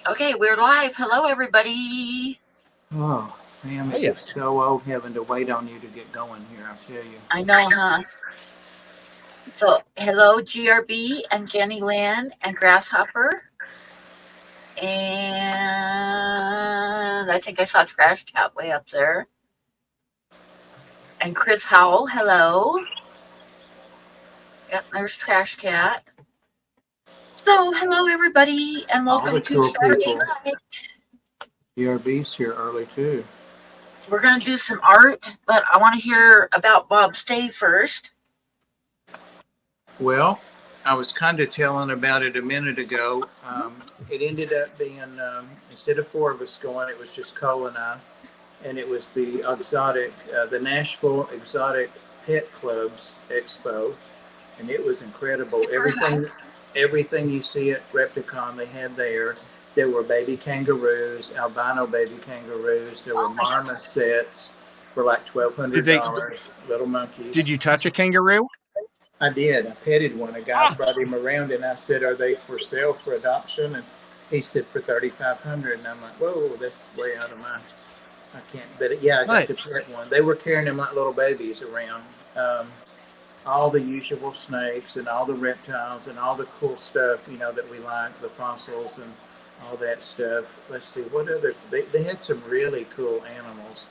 Okay, we're live. Hello, everybody. Oh, damn, it is so old having to wait on you to get going here, I'll tell you. I know, huh? So, hello, GRB and Jenny Lynn and Grasshopper. And I think I saw Trash Cat way up there. And Chris Howell, hello. Yep, there's Trash Cat. So, hello, everybody, and All welcome the to cool Saturday people. Night. BRB's here early, too. We're going to do some art, but I want to hear about Bob Stay first. Well, I was kind of telling about it a minute ago. It ended up being, instead of four of us going, it was just Cole and I. And it was the the Nashville Exotic Pet Club's Expo. And it was incredible. Everything you see at Repticon, they had there. There were baby kangaroos, albino baby kangaroos. There were marmosets for like $1,200. Little monkeys. Did you touch a kangaroo? I did. I petted one. A guy brought him around, and I said, "Are they for sale for adoption?" And he said for $3,500. And I'm like, "Whoa, that's way out of my. I can't." But yeah, I got to pet one. They were carrying them like little babies around. All the usual snakes and all the reptiles and all the cool stuff, that we like, the fossils and all that stuff. Let's see, what other, they had some really cool animals.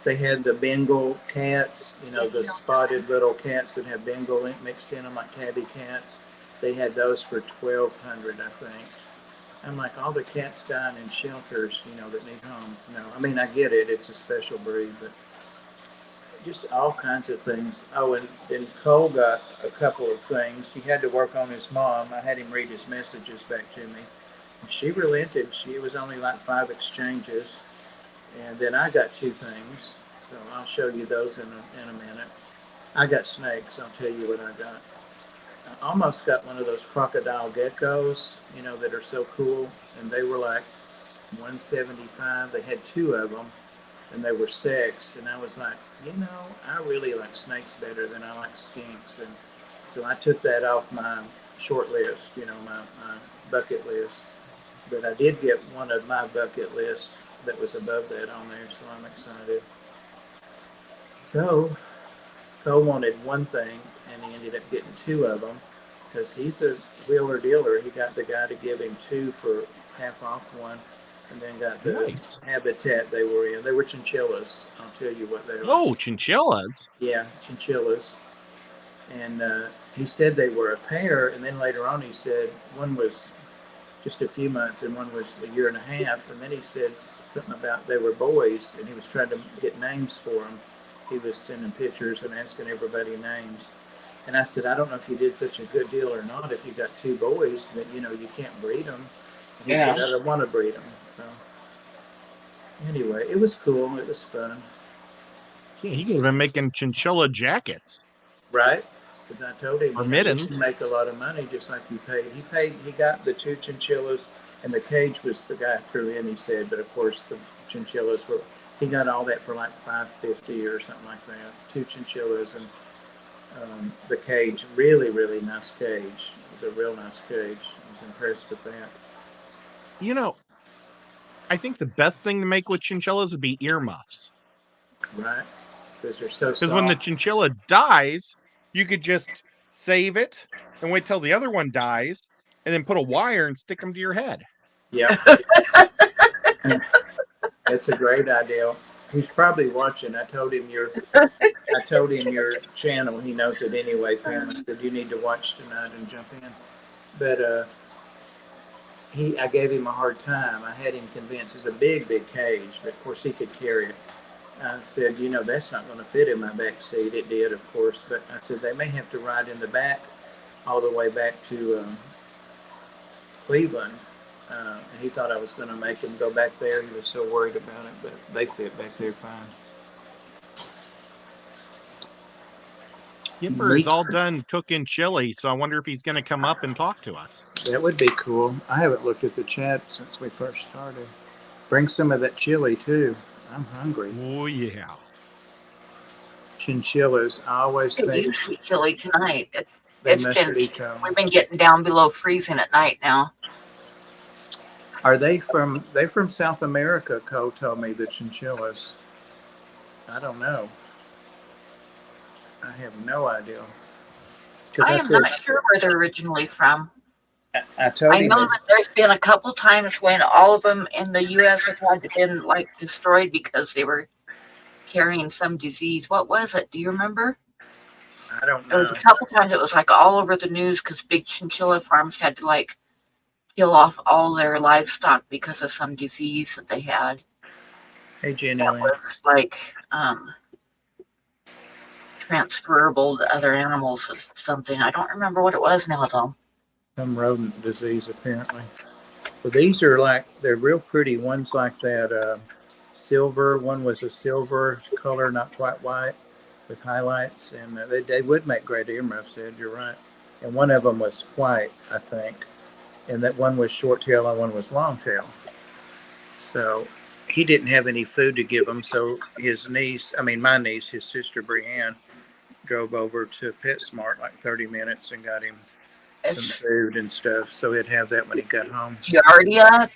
They had the Bengal cats, the spotted little cats that have Bengal mixed in them, like tabby cats. They had those for $1,200, I think. I'm like, all the cats dying in shelters, that need homes. No, I mean, I get it. It's a special breed, but just all kinds of things. Oh, and Cole got a couple of things. He had to work on his mom. I had him read his messages back to me. And she relented. It was only like 5 exchanges. And then I got 2 things. So I'll show you those in a minute. I got snakes. I'll tell you what I got. I almost got one of those crocodile geckos, that are so cool. And they were like $175. They had 2 of them. And they were sexed, and I was like, I really like snakes better than I like skinks, and so I took that off my short list, my bucket list. But I did get one of my bucket lists that was above that on there, so I'm excited. So Cole wanted one thing, and he ended up getting 2 of them because he's a wheeler dealer. He got the guy to give him 2 for half off one. And then got the habitat they were in. They were chinchillas. I'll tell you what they were. Oh, chinchillas? Yeah, chinchillas. And he said they were a pair. And then later on he said one was just a few months and one was a year and a half. And then he said something about they were boys. And he was trying to get names for them. He was sending pictures and asking everybody names. And I said, I don't know if you did such a good deal or not. If you got 2 boys, that you can't breed them. And he said, I don't want to breed them. So anyway, it was cool. It was fun. Yeah, he could have been making chinchilla jackets. Right? Because I told him, or mittens. You make a lot of money just like you paid. He got the 2 chinchillas, and the cage was the guy threw in, he said. But of course, the chinchillas he got all that for like $550 or something like that. 2 chinchillas and the cage, really, really nice cage. It was a real nice cage. I was impressed with that. I think the best thing to make with chinchillas would be earmuffs. Right. Because they're so soft. Because when the chinchilla dies, you could just save it and wait till the other one dies and then put a wire and stick them to your head. Yeah. That's a great idea. He's probably watching. I told him your channel. He knows it anyway, parents. That you need to watch tonight and jump in. But I gave him a hard time. I had him convinced. It's a big, big cage, but of course he could carry it. I said, that's not going to fit in my back seat. It did, of course, but I said they may have to ride in the back all the way back to Cleveland. And he thought I was going to make him go back there. He was so worried about it, but they fit back there fine. Skipper is all done cooking chili, so I wonder if he's going to come up and talk to us. That would be cool. I haven't looked at the chat since we first started. Bring some of that chili, too. I'm hungry. Oh, yeah. Chinchillas. I always think... chili tonight. We've been getting down below freezing at night now. Are they from? They're from South America. Cole told me the chinchillas. I don't know. I have no idea. Because I I am said not sure where they're originally from. I told I him know that. that there's been a couple times when all of them in the U.S. have had been like destroyed because they were carrying some disease. What was it? Do you remember? I don't There was know. a couple times it was like all over the news because big chinchilla farms had to like kill off all their livestock because of some disease that they had. Hey, Jenny That Lynn. was like transferable to other animals or something. I don't remember what it was now though. Some rodent disease apparently. Well, these are like they're real pretty. One's like that silver. One was a silver color, not quite white, with highlights, and they would make great earmuffs. Ed, you're right. And one of them was white, I think, and that one was short tail and one was long tail. So he didn't have any food to give him. So his niece, I mean my niece, his sister Brianne, drove over to PetSmart like 30 minutes and got him some It's food and stuff. So he'd have that when he got home. Giardia,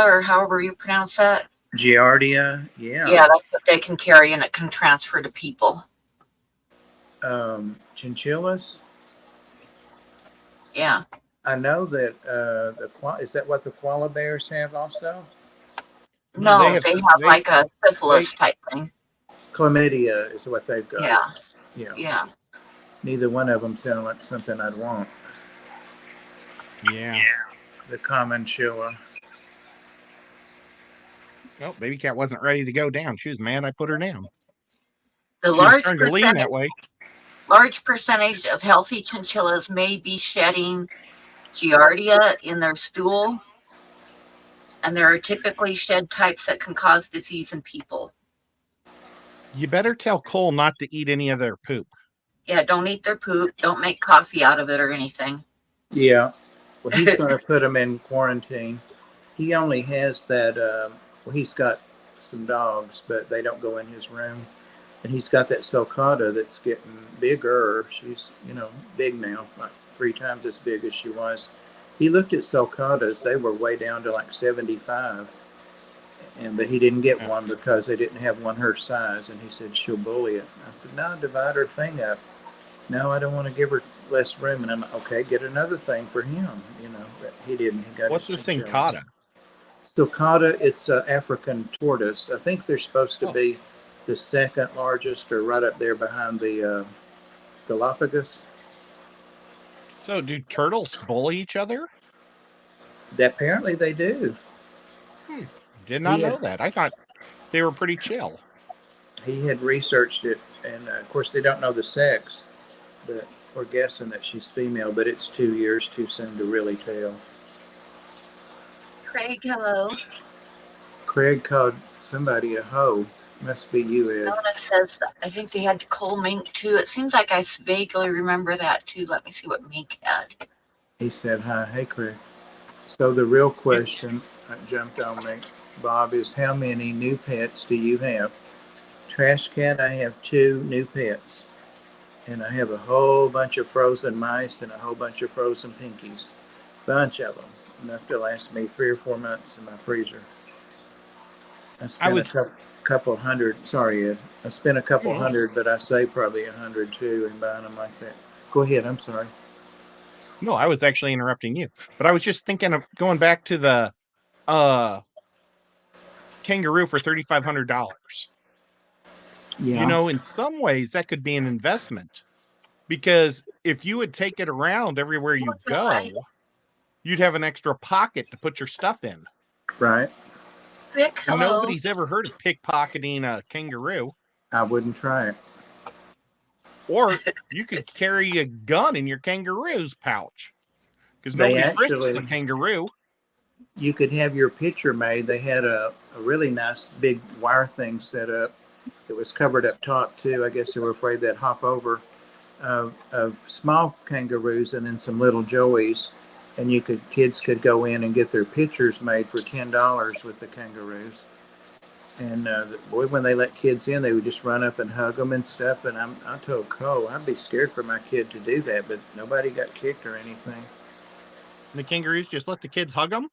or however you pronounce that. Giardia, yeah. Yeah, that's what they can carry and it can transfer to people. Chinchillas. Yeah. I know that is that what the koala bears have also? No, they have they have they like a syphilis type thing. Chlamydia is what they've got. Yeah. Yeah. Yeah. Neither one of them sound like something I'd want. yeah. The common chilla. Well, baby cat wasn't ready to go down. She was mad I put her down. The She was starting to lean that way. large percentage of healthy chinchillas may be shedding Giardia in their stool, and there are typically shed types that can cause disease in people. You better tell Cole not to eat any of their poop. Yeah, don't eat their poop. Don't make coffee out of it or anything. Yeah. Well, he's going to put them in quarantine. He only has that. Well, he's got some dogs, but they don't go in his room. And he's got that sulcata that's getting bigger. She's, big now, like 3 times as big as she was. He looked at sulcatas; they were way down to like 75, but he didn't get one because they didn't have one her size. And he said she'll bully it. I said, no, divide her thing up. No, I don't want to give her less room. And I'm like, okay, get another thing for him. But he didn't. He got. What's the cincata? Sulcata, it's an African tortoise. I think they're supposed to be the second largest, or right up there behind the Galapagos. So, do turtles bully each other? Apparently they do. Did not know that. I thought they were pretty chill. He had researched it, and of course they don't know the sex, but we're guessing that she's female, but it's 2 years too soon to really tell. Craig, hello. Craig called somebody a hoe. Must be you, Ed. Nona says, I think they had coal mink too. It seems like I vaguely remember that too. Let me see what mink had. He said, hi. Hey, Craig. So the real question that jumped on me, Bob, is how many new pets do you have? Trash Cat, I have 2 new pets. And I have a whole bunch of frozen mice and a whole bunch of frozen pinkies. Bunch of them. Enough to last me 3 or 4 months in my freezer. I spent a couple hundred. Sorry, Ed. I spent a couple hundred, but I say probably 100 too in buying them like that. Go ahead. I'm sorry. No, I was actually interrupting you, but I was just thinking of going back to the kangaroo for $3,500. Yeah. In some ways that could be an investment, because if you would take it around everywhere you go, you'd have an extra pocket to put your stuff in. Right. Vic, and nobody's ever heard of pickpocketing a kangaroo. I wouldn't try it. Or you could carry a gun in your kangaroo's pouch, because nobody frisks a kangaroo. You could have your picture made. They had a really nice big wire thing set up. It was covered up top too. I guess they were afraid they'd hop over, of small kangaroos and then some little joeys. And kids could go in and get their pictures made for $10 with the kangaroos. And boy, when they let kids in, they would just run up and hug them and stuff. And I told Cole, I'd be scared for my kid to do that, but nobody got kicked or anything. The kangaroos just let the kids hug them?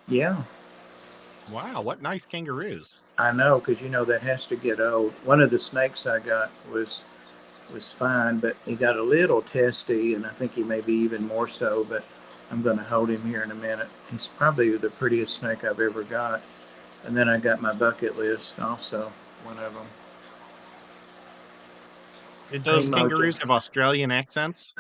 Yeah, Wow, what nice kangaroos. I know, because that has to get old. One of the snakes I got was fine, but he got a little testy, and I think he may be even more so. But I'm going to hold him here in a minute. He's probably the prettiest snake I've ever got. And then I got my bucket list also, one of them. Did those Hey, kangaroos Mojo. have Australian accents?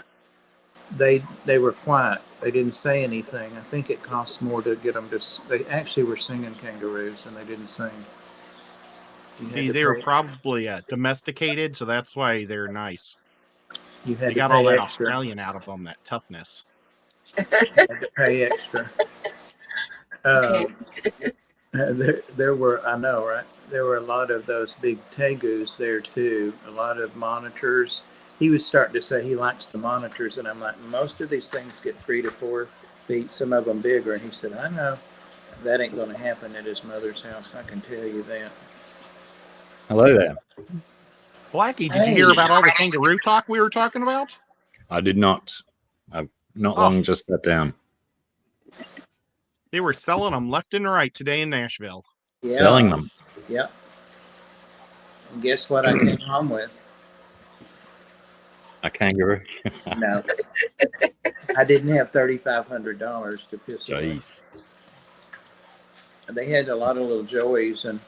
They were quiet. They didn't say anything. I think it costs more to get them to. They actually were singing kangaroos, and they didn't sing. You See, had to they were pay. probably domesticated, so that's why they're nice. You had They to got all pay that extra. Australian out of them, that toughness. You had to pay extra. Okay. There were, I know, right? There were a lot of those big tegus there too. A lot of monitors. He was starting to say he likes the monitors, and I'm like, most of these things get 3 to 4 feet, some of them bigger. And he said, I know that ain't going to happen at his mother's house. I can tell you that. Hello there. Blackie, did you hear about all the kangaroo talk we were talking about? I did not. I've not long just sat down. They were selling them left and right today in Nashville. Yeah. Selling them. Yep. And guess what I came home with? A kangaroo. No. I didn't have $3,500 to piss away. Jeez. They had a lot of little joeys, and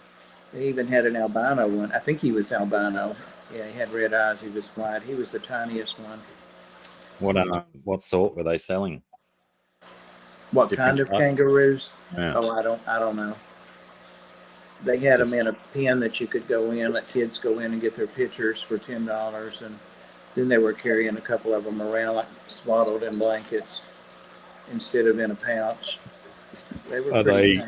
they even had an albino one. I think he was albino. Yeah, he had red eyes. He was white. He was the tiniest one. What sort were they selling? What Different kind of types? kangaroos? Yeah. Oh, I don't know. They had them in a pen that you could go in, let kids go in and get their pictures for $10, and then they were carrying a couple of them around like swaddled in blankets instead of in a pouch. They were pretty nice.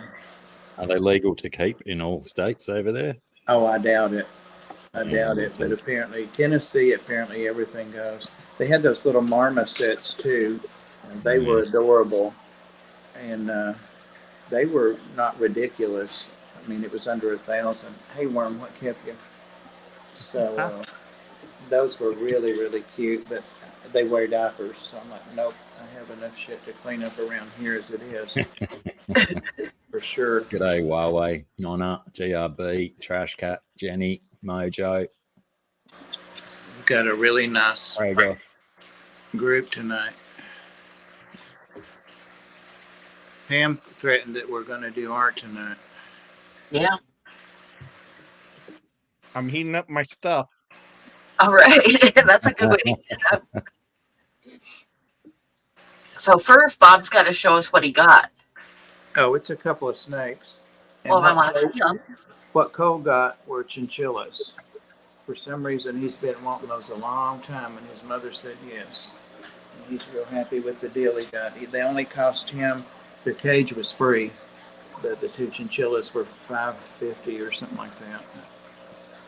Are they legal to keep in all states over there? Oh, I doubt it. I doubt it. But apparently, Tennessee, apparently everything goes. They had those little marmosets too. And they were adorable. And they were not ridiculous. I mean, it was under $1,000. Hey, Worm, what kept you? So those were really, really cute. But they wear diapers. So I'm like, nope, I have enough shit to clean up around here as it is. For sure. G'day, Huawei, Nonna, GRB, Trash Cat, Jenny, Mojo. We've got a really nice group tonight. Pam threatened that we're going to do art tonight. Yeah. I'm heating up my stuff. All right. That's a good way to get up. So first, Bob's got to show us what he got. Oh, it's a couple of snakes. And Well, I want to see them. What Cole got were chinchillas. For some reason, he's been wanting those a long time, and his mother said yes. And he's real happy with the deal he got. They only cost him, the cage was free, but the 2 chinchillas were $5.50 or something like that.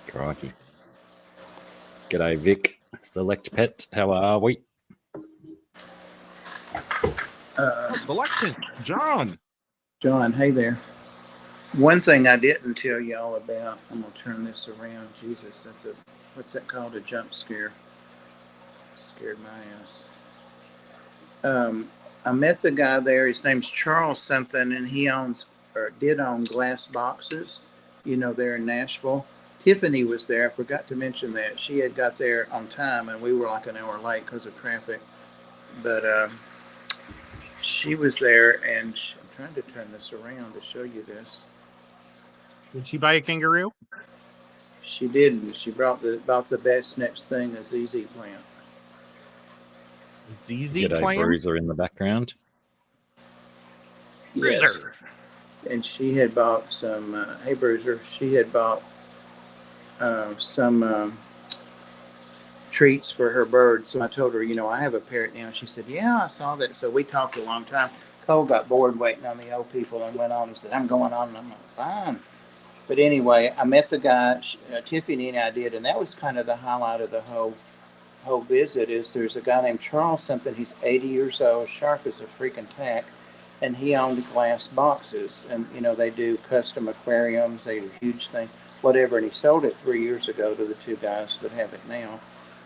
Crikey. G'day, Vic. Select Pet. How are we? Selected. John. John, hey there. One thing I didn't tell y'all about, I'm going to turn this around. Jesus, what's that called? A jump scare. Scared my ass. I met the guy there. His name's Charles something, and he did own glass boxes, there in Nashville. Tiffany was there. I forgot to mention that. She had got there on time, and we were like an hour late because of traffic. But she was there, and I'm trying to turn this around to show you this. Did she buy a kangaroo? She didn't. She bought the best next thing, a ZZ plant. ZZ G'day, plant? Bruiser in the background. Bruiser. Yes. And she had bought some, hey Bruiser, she had bought some treats for her bird. So I told her, I have a parrot now. She said, yeah, I saw that. So we talked a long time. Cole got bored waiting on the old people and went on and said, I'm going on. And I'm like, fine. But anyway, I met the guy, Tiffany and I did, and that was kind of the highlight of the whole visit is there's a guy named Charles something. He's 80 years old, sharp as a freaking tack, and he owned glass boxes. And, they do custom aquariums. They do huge things, whatever. And he sold it 3 years ago to the 2 guys that have it now.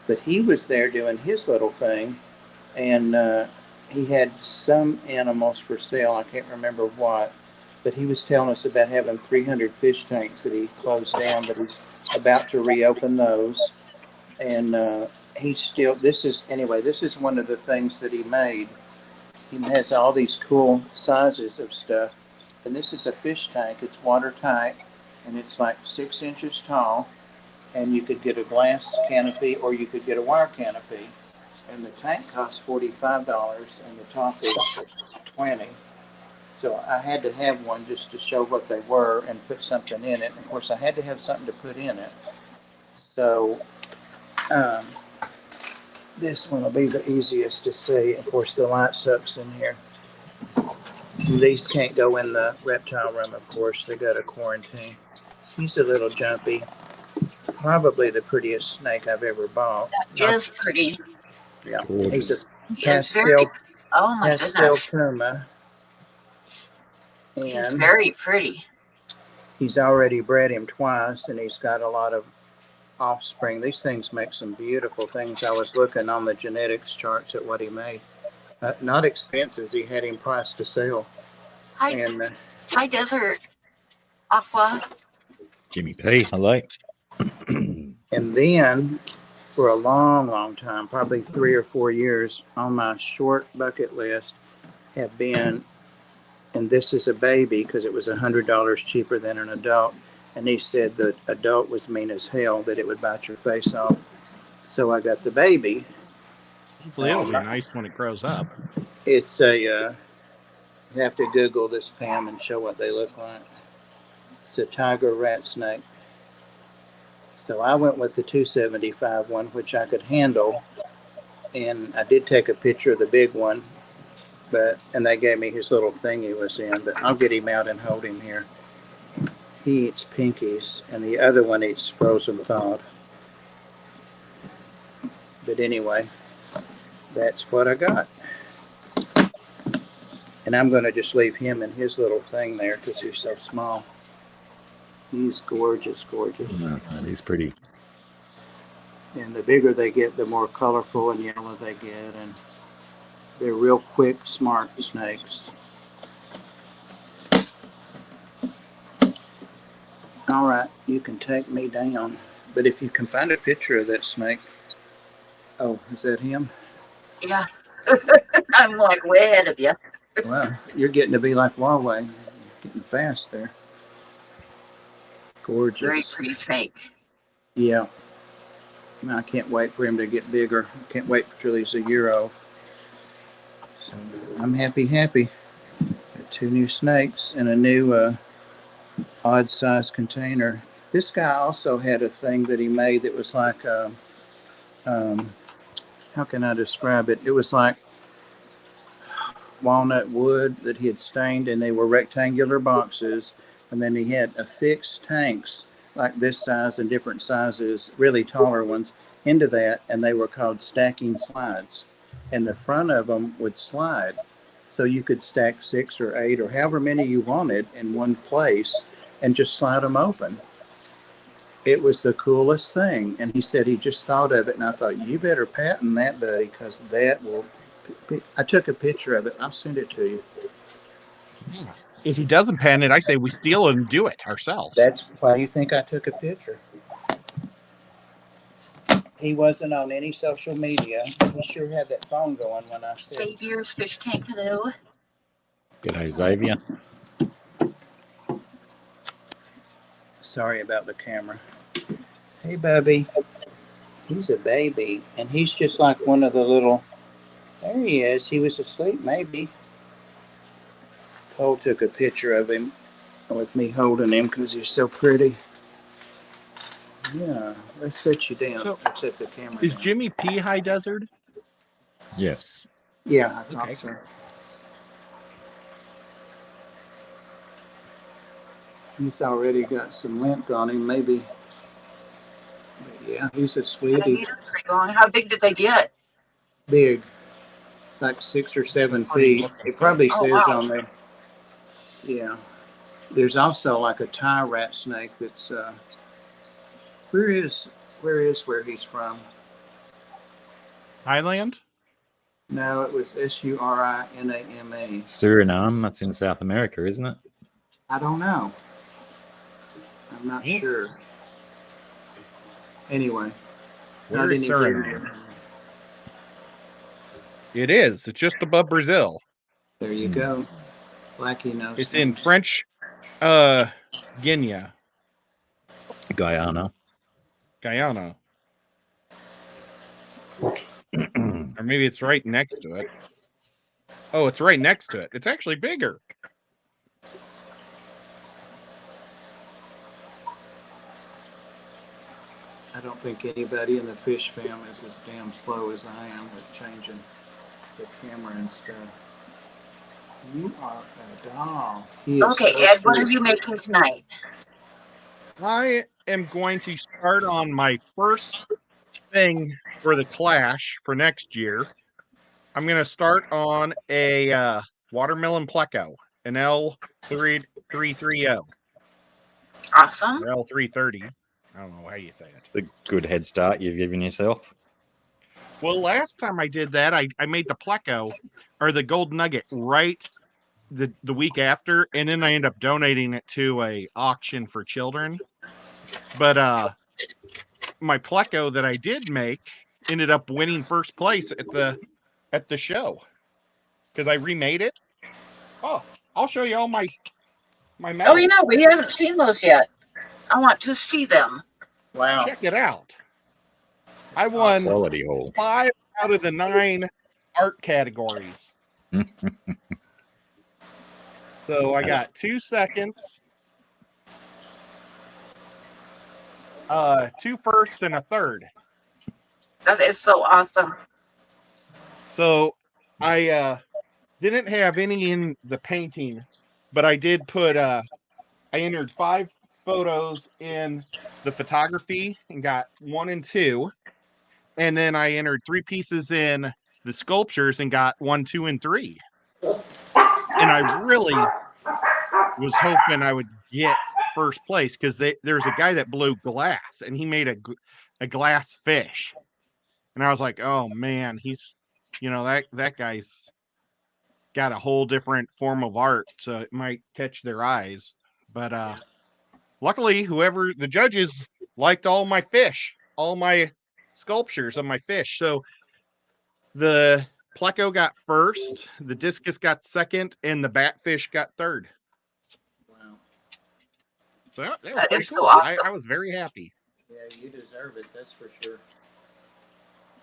But he was there doing his little thing, and he had some animals for sale. I can't remember what. But he was telling us about having 300 fish tanks that he closed down, but he's about to reopen those. And he's still, this is one of the things that he made. He has all these cool sizes of stuff. And this is a fish tank. It's watertight, and it's like 6 inches tall. And you could get a glass canopy or you could get a wire canopy. And the tank costs $45 and the top is $20. So I had to have one just to show what they were and put something in it. And of course, I had to have something to put in it. So this one will be the easiest to see. Of course, the light sucks in here. These can't go in the reptile room, of course. They got a quarantine. He's a little jumpy. Probably the prettiest snake I've ever bought. That is pretty. Yeah, Gorgeous. He is very, oh my pastel goodness. puma. He's And very pretty. he's already bred him twice, and he's got a lot of offspring. These things make some beautiful things. I was looking on the genetics charts at what he made. Not expensive. He had him priced to sell. And Hi, Desert Aqua. Jimmy P. Hello. and then for a long, long time, probably 3 or 4 years, on my short bucket list have been, and this is a baby because it was $100 cheaper than an adult. And he said the adult was mean as hell, that it would bite your face off. So I got the baby. Hopefully it'll be nice when it grows up. It's a, you have to Google this, Pam, and show what they look like. It's a tiger rat snake. So I went with the 275 one, which I could handle. And I did take a picture of the big one, and they gave me his little thing he was in, but I'll get him out and hold him here. He eats pinkies, and the other one eats frozen thawed. But anyway, that's what I got. And I'm going to just leave him in his little thing there because he's so small. He's gorgeous, gorgeous. No, he's pretty. And the bigger they get, the more colorful and yellow they get. And they're real quick, smart snakes. All right, you can take me down. But if you can find a picture of that snake. Oh, is that him? Yeah. I'm like way ahead of you. Wow, you're getting to be like Huawei. You're getting fast there. Gorgeous. Very pretty snake. Yeah. I can't wait for him to get bigger. Can't wait till he's a year old. So I'm happy. Got 2 new snakes and a new odd size container. This guy also had a thing that he made that was like, how can I describe it? It was like walnut wood that he had stained, and they were rectangular boxes. And then he had affixed tanks like this size and different sizes, really taller ones, into that, and they were called stacking slides. And the front of them would slide. So you could stack 6 or 8 or however many you wanted in one place and just slide them open. It was the coolest thing. And he said he just thought of it, and I thought, you better patent that, buddy, because that will... I took a picture of it. I'll send it to you. If he doesn't patent it, I say we steal it and do it ourselves. That's why you think I took a picture. He wasn't on any social media. He sure had that phone going when I said. Xavier's fish tank canoe. G'day, Xavier. Sorry about the camera. Hey, Bubby. He's a baby, and he's just like one of the little... There he is. He was asleep, maybe. Cole took a picture of him with me holding him because he's so pretty. Yeah, let's set you down. So, let's set the camera Is down. Jimmy P. High Desert? Yes. Yeah, I thought Okay. so. He's already got some length on him, maybe. But yeah, he's a sweetie. Pretty long. How big did they get? Big. Like 6 or 7 feet. It probably Oh, says wow. on there. Yeah. There's also like a Thai rat snake that's where is where he's from? Thailand? No, it was Suriname. Suriname, that's in South America, isn't it? I don't know. I'm not sure. Anyway, Where not is any Suriname? good. It is. It's just above Brazil. There you go. Blackie knows. It's in things. French Guinea, Guyana. Guyana. Or maybe it's right next to it. Oh, it's right next to it. It's actually bigger. I don't think anybody in the Fishfam is as damn slow as I am with changing the camera and stuff. You are a doll. He is Okay, so Ed, what are sweet. you making tonight? I am going to start on my first thing for the Clash for next year. I'm going to start on a watermelon pleco, an L330 Awesome. or L330. I don't know how you say it. It's a good head start you've given yourself. Well, last time I did that, I made the pleco or the gold nugget right the week after, and then I ended up donating it to a auction for children. But my pleco that I did make ended up winning first place at the show because I remade it. Oh, I'll show you all my medals. Oh, yeah, we haven't seen those yet. I want to see them. Wow. Check it out. I won Quality hole. 5 out of the 9 art categories. So I got 2 seconds, 2 firsts, and a third. That is so awesome. So I didn't have any in the painting, but I did put I entered 5 photos in the photography and got 1 and 2. And then I entered 3 pieces in the sculptures and got 1, 2, and 3. And I really was hoping I would get first place because there's a guy that blew glass and he made a glass fish. And I was like, oh man, he's, that guy's got a whole different form of art, so it might catch their eyes. But luckily, whoever the judges liked all my fish, all my sculptures of my fish. So the pleco got first, the discus got second, and the batfish got third. Wow. So that was That pretty is so cool. awesome. I was very happy. Yeah, you deserve it. That's for sure.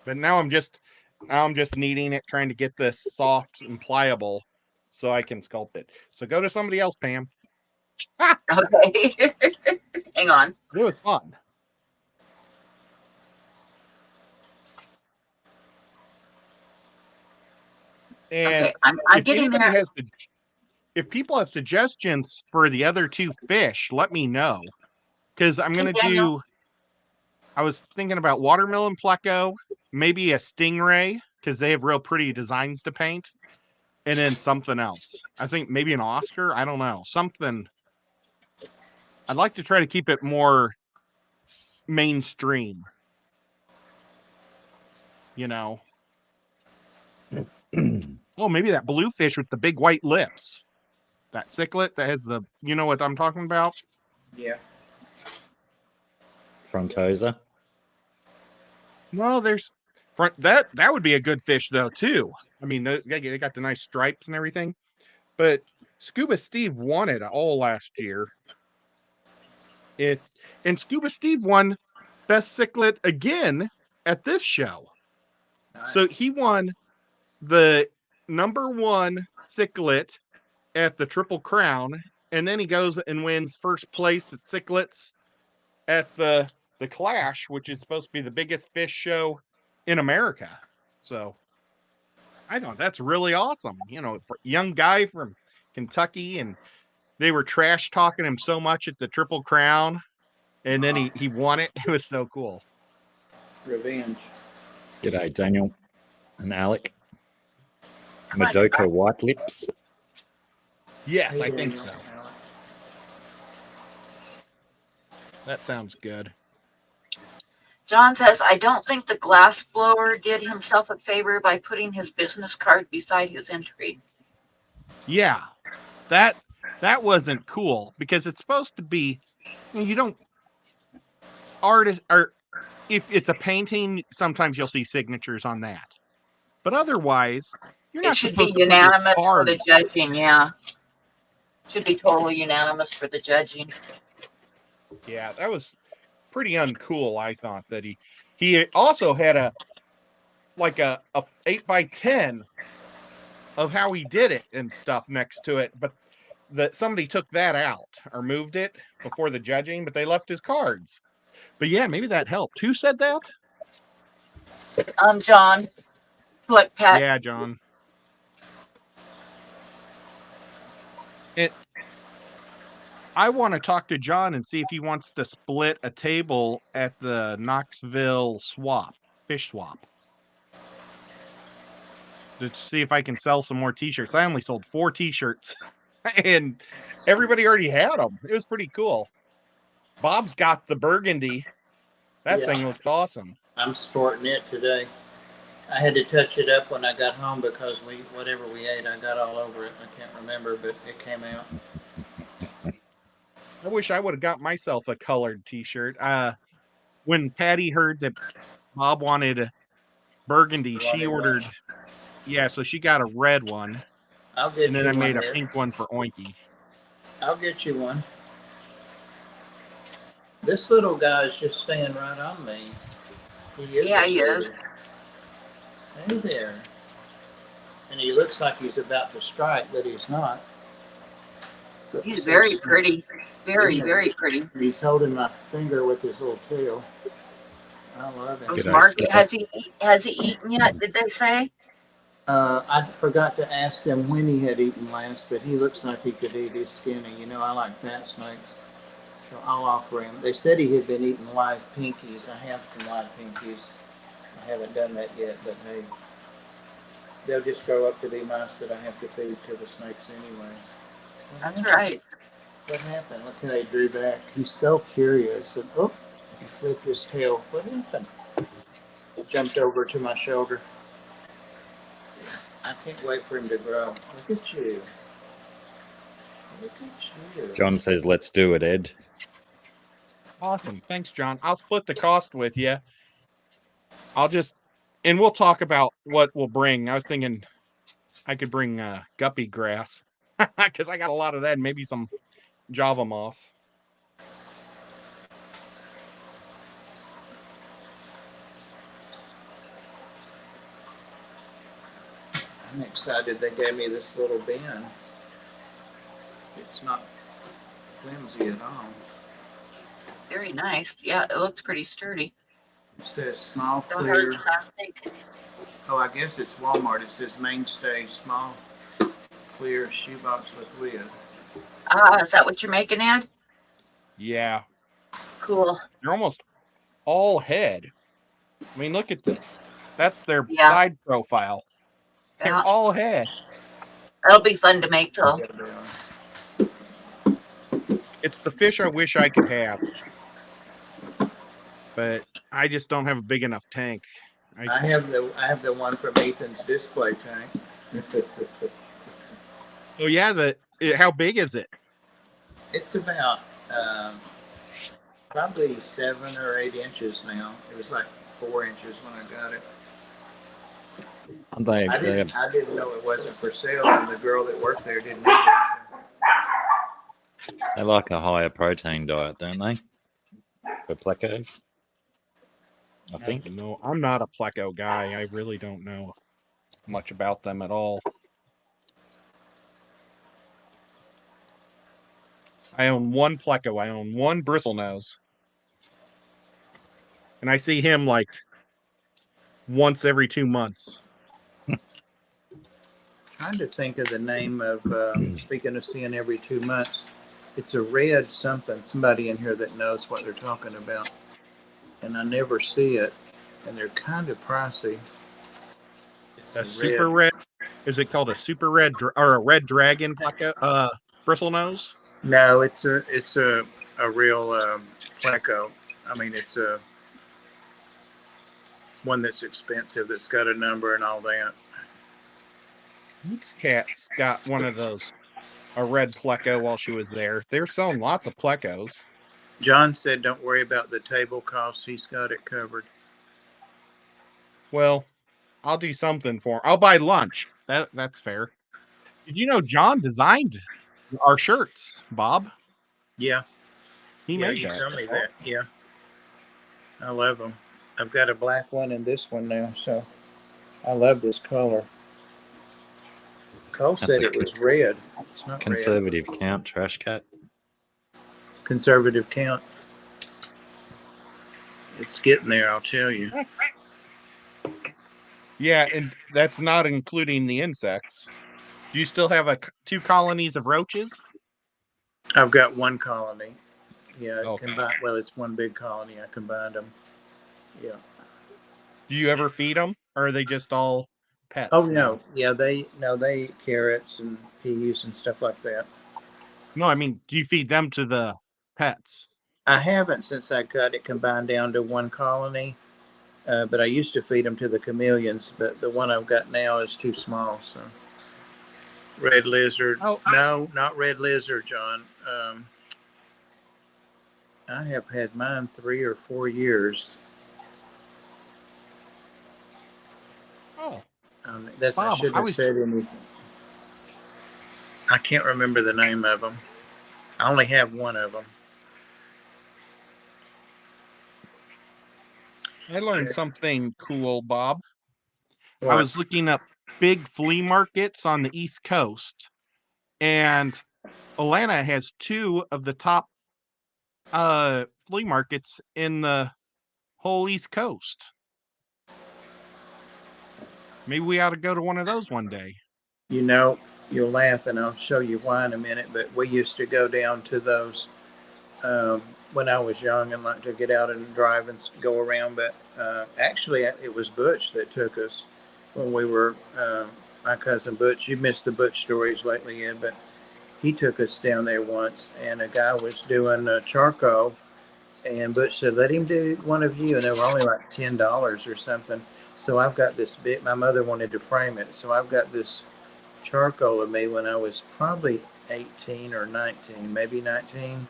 But now I'm just kneading it, trying to get this soft and pliable so I can sculpt it. So go to somebody else, Pam. Okay. Hang on. It was fun. And Okay, I'm getting there. If people have suggestions for the other 2 fish, let me know. Because I'm going to do, I was thinking about watermelon pleco, maybe a stingray, because they have real pretty designs to paint. And then something else. I think maybe an Oscar. I don't know. Something. I'd like to try to keep it more mainstream. Oh, maybe that blue fish with the big white lips. That cichlid that has the, you know what I'm talking about? Yeah. Frontosa. No, there's that would be a good fish though too. I mean, they got the nice stripes and everything. But Scuba Steve won it all last year. And Scuba Steve won Best Cichlid again at this show. Nice. So he won the #1 cichlid at the Triple Crown, and then he goes and wins first place at cichlids at the Clash, which is supposed to be the biggest fish show in America. So I thought that's really awesome. For a young guy from Kentucky, and they were trash talking him so much at the Triple Crown, and then he won it. It was so cool. Revenge. G'day, Daniel and Alec. Madoka White Lips. Yes, I Hey, think Daniel. so. That sounds good. John says, I don't think the glass blower did himself a favor by putting his business card beside his entry. Yeah, that that wasn't cool because it's supposed to be, you don't, artist, or if it's a painting, sometimes you'll see signatures on that. But otherwise, you're It not should be supposed to put your unanimous for the cards. judging, yeah. Should be totally unanimous for the judging. Yeah, that was pretty uncool. I thought that he also had a 8x10 of how he did it and stuff next to it, but that somebody took that out or moved it before the judging, but they left his cards. But yeah, maybe that helped. Who said that? John Flick Pat. Yeah, John. I want to talk to John and see if he wants to split a table at the Knoxville fish swap. To see if I can sell some more t-shirts. I only sold 4 t-shirts and everybody already had them. It was pretty cool. Bob's got the burgundy. That thing looks awesome. I'm sporting it today. I had to touch it up when I got home because whatever we ate, I got all over it. I can't remember, but it came out. I wish I would have got myself a colored t-shirt. When Patty heard that Bob wanted a burgundy, she ordered. Yeah, so she got a red one. I'll get and then you I made one a pink one for Oinky. I'll get you one. This little guy is just staying right on me. He is. Hey there. And he looks like he's about to strike, but he's not. He's very pretty. Very, very pretty. He's holding my finger with his little tail. I love him. G'day, Mark, Scott. has he eaten yet, did they say? I forgot to ask him when he had eaten last, but he looks like he could eat his skinny. You know, I like fat snakes, so I'll offer him. They said he had been eating live pinkies. I have some live pinkies. I haven't done that yet, but hey, they'll just grow up to be mice that I have to feed to the snakes anyway. That's right. What happened? Look how he drew back. He's so curious. And, oh, he flipped his tail. What happened? He jumped over to my shoulder. I can't wait for him to grow. Look at you. Look at you. John says, let's do it, Ed. Awesome. Thanks, John. I'll split the cost with you. And we'll talk about what we'll bring. I was thinking I could bring guppy grass because I got a lot of that and maybe some Java moss. I'm excited they gave me this little bin. It's not flimsy at all. Very nice. Yeah, it looks pretty sturdy. It says small Don't clear. hurt something. Oh, I guess it's Walmart. It says mainstay small clear shoebox with lid. Is that what you're making, Ed? Yeah. Cool. They're almost all head. I mean, look at this. That's their Yeah. side profile. They're Yeah. all head. That'll be fun to make, though. It's the fish I wish I could have. But I just don't have a big enough tank. I have the one from Ethan's display tank. Oh yeah, how big is it? It's about probably 7 or 8 inches now. It was like 4 inches when I got it. I didn't know it wasn't for sale, and the girl that worked there didn't know it. They like a higher protein diet, don't they? For plecos, I think. No, I'm not a pleco guy. I really don't know much about them at all. I own one pleco. I own one bristlenose. And I see him like once every 2 months. Trying to think of the name of, speaking of seeing every 2 months, it's a red something, somebody in here that knows what they're talking about. And I never see it, and they're kind of pricey. A super red. Is it called a super red or a red dragon pleco, bristlenose? No, it's a real pleco. I mean, it's a one that's expensive, that's got a number and all that. This cat's got one of those a red pleco while she was there. They're selling lots of plecos. John said, "Don't worry about the table costs. He's got it covered." Well, I'll do something for him. I'll buy lunch. That's fair. Did you know John designed our shirts, Bob? Yeah, He yeah, made you that. told me that. Yeah, I love them. I've got a black one and this one now, so I love this color. Cole That's said a it was red. It's not red. Conservative count, trash cat. Conservative count. It's getting there, I'll tell you. Yeah, and that's not including the insects. Do you still have 2 colonies of roaches? I've got one colony. Yeah, Okay. well, it's one big colony. I combined them. Yeah. Do you ever feed them, or are they just all pets? Oh now? no, yeah, they eat carrots and peas and stuff like that. No, I mean, do you feed them to the pets? I haven't since I got it combined down to one colony, but I used to feed them to the chameleons. But the one I've got now is too small. So red lizard. Oh. No, not red lizard, John. I have had mine 3 or 4 years. Oh, That's Bob, I shouldn't have said anything. I can't remember the name of them. I only have one of them. I learned something cool, Bob. What? I was looking up big flea markets on the East Coast, and Atlanta has 2 of the top flea markets in the whole East Coast. Maybe we ought to go to one of those one day. You know, you'll laugh, and I'll show you why in a minute. But we used to go down to those when I was young and like to get out and drive and go around. But actually, it was Butch that took us when we were my cousin Butch. You missed the Butch stories lately, Ed, but he took us down there once, and a guy was doing charcoal, and Butch said, "Let him do one of you," and they were only like $10 or something. So I've got this bit. My mother wanted to frame it, so I've got this charcoal of me when I was probably 18 or 19, maybe 19.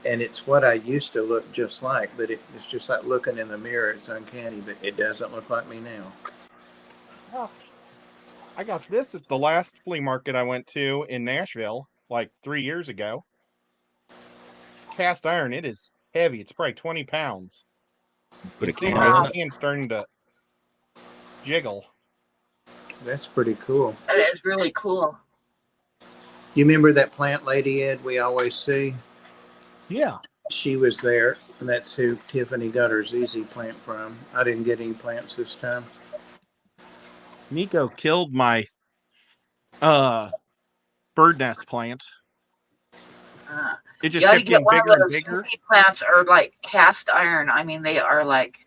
And it's what I used to look just like, but it's just like looking in the mirror. It's uncanny, but it doesn't look like me now. Oh, I got this at the last flea market I went to in Nashville like 3 years ago. It's cast iron. It is heavy. It's probably 20 pounds. Put a See can my in it. hand starting to jiggle. That's pretty cool. That is really cool. You remember that plant lady, Ed, we always see? Yeah. She was there, and that's who Tiffany got her ZZ plant from. I didn't get any plants this time. Nico killed my bird nest plant. It just You ought to kept get getting one bigger of and those bigger. goofy plants are like cast iron. I mean, they are like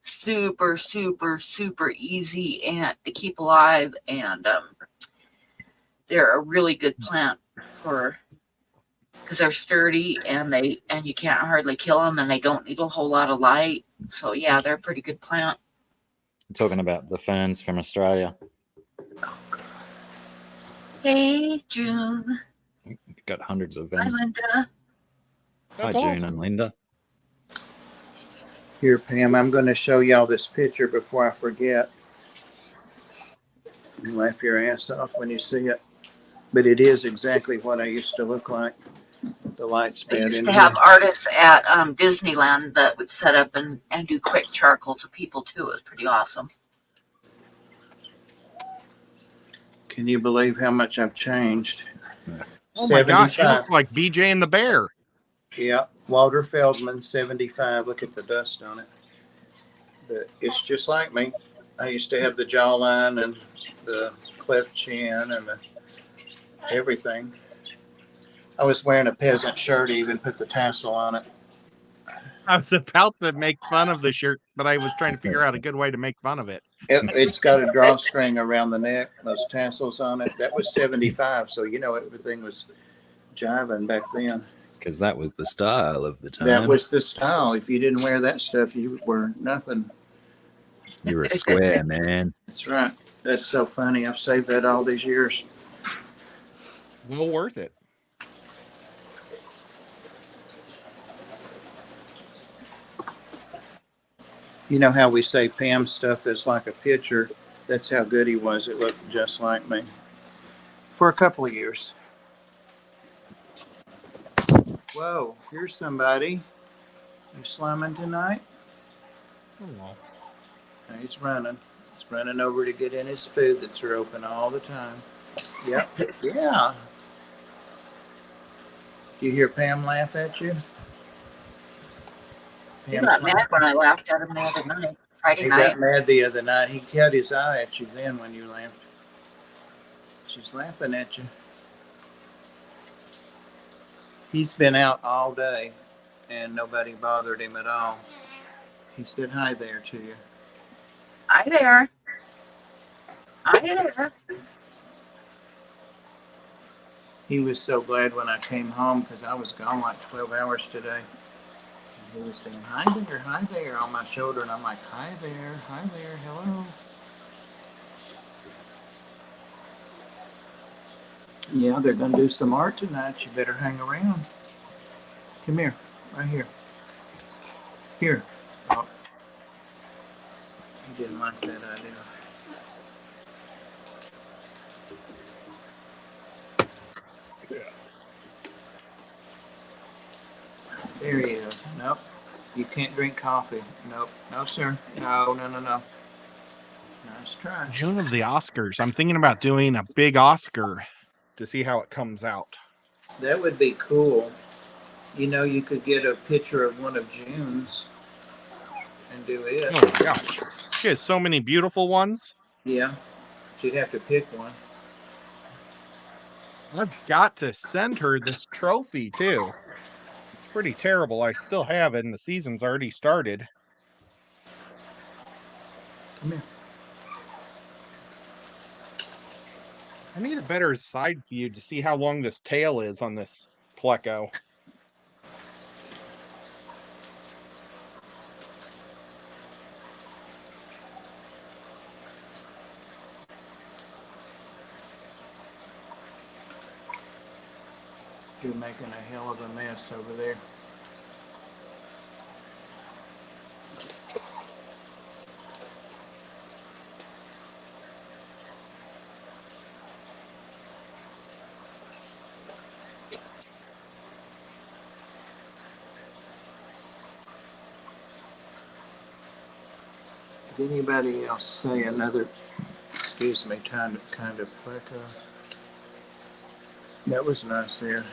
super, super, super easy and to keep alive, and they're a really good plant because they're sturdy and you can't hardly kill them, and they don't need a whole lot of light. So yeah, they're a pretty good plant. I'm talking about the ferns from Australia. Hey, June. We've got hundreds of Hi, them. Linda. Hi, That's June awesome. and Linda. Here, Pam, I'm going to show y'all this picture before I forget. You laugh your ass off when you see it. But it is exactly what I used to look like. The light's I bad used in to here. have artists at Disneyland that would set up and do quick charcoals of people too. It was pretty awesome. Can you believe how much I've changed? Oh my gosh, you 75. look like BJ and the Bear. Yeah, Walter Feldman, 75. Look at the dust on it. But it's just like me. I used to have the jawline and the cleft chin and everything. I was wearing a peasant shirt, even put the tassel on it. I was about to make fun of the shirt, but I was trying to figure out a good way to make fun of it. It's got a drawstring around the neck, those tassels on it. That was 75, so everything was jiving back then. Because that was the style of the time. That was the style. If you didn't wear that stuff, you were nothing. You were a square, man. That's right. That's so funny. I've saved that all these years. well worth it. You know how we say Pam's stuff is like a picture? That's how good he was. It looked just like me. For a couple of years. Whoa, here's somebody. You slumming tonight? Oh, well. He's running. He's running over to get in his food that's open all the time. Yep. Yeah. Do you hear Pam laugh at you? He Pam's got mad laughing. when I laughed at him the other night, Friday He night. got mad the other night. He had his eye at you then when you laughed. She's laughing at you. He's been out all day and nobody bothered him at all. He said hi there to you. Hi there. Hi there. He was so glad when I came home because I was gone like 12 hours today. And he was saying, hi there on my shoulder. And I'm like, hi there, hello. Yeah, they're going to do some art tonight. You better hang around. Come here, right here. Here. Oh. He didn't like that idea. There he is. Nope. You can't drink coffee. Nope. No, sir. No. Nice try. June of the Oscars. I'm thinking about doing a big Oscar to see how it comes out. That would be cool. You know, you could get a picture of one of June's and do it. Oh my gosh. She has so many beautiful ones. Yeah. She'd have to pick one. I've got to send her this trophy too. It's pretty terrible. I still have it, and the season's already started. Come here. I need a better side view to see how long this tail is on this Pleco. You're making a hell of a mess over there. Did anybody else say another, excuse me, kind of Pleco? That was nice there.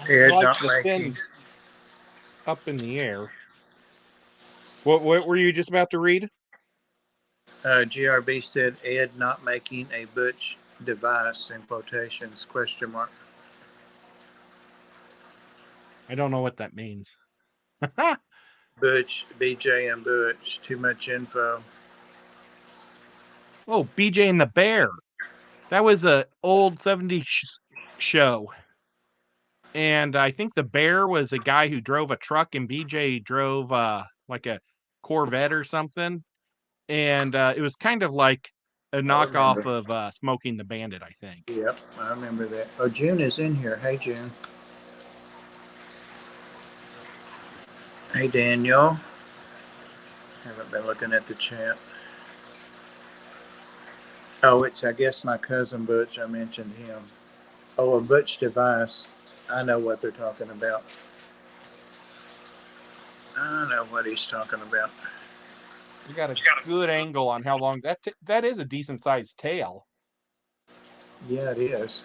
Ed, Like not the making. fin up in the air. What were you just about to read? GRB said Ed not making a butch device in quotations, question mark. I don't know what that means. Butch, BJ and Butch, too much info. Oh, BJ and the Bear. That was a old 70s show. And I think the Bear was a guy who drove a truck and BJ drove like a Corvette or something. And it was kind of like a knockoff of Smoking the Bandit, I think. Yep, I remember that. Oh, June is in here. Hey, June. Hey, Daniel. Haven't been looking at the chat. Oh, it's, I guess, my cousin Butch. I mentioned him. Oh, a Butch device. I know what they're talking about. I know what he's talking about. You got a good angle on how long that is a decent sized tail. Yeah, it is.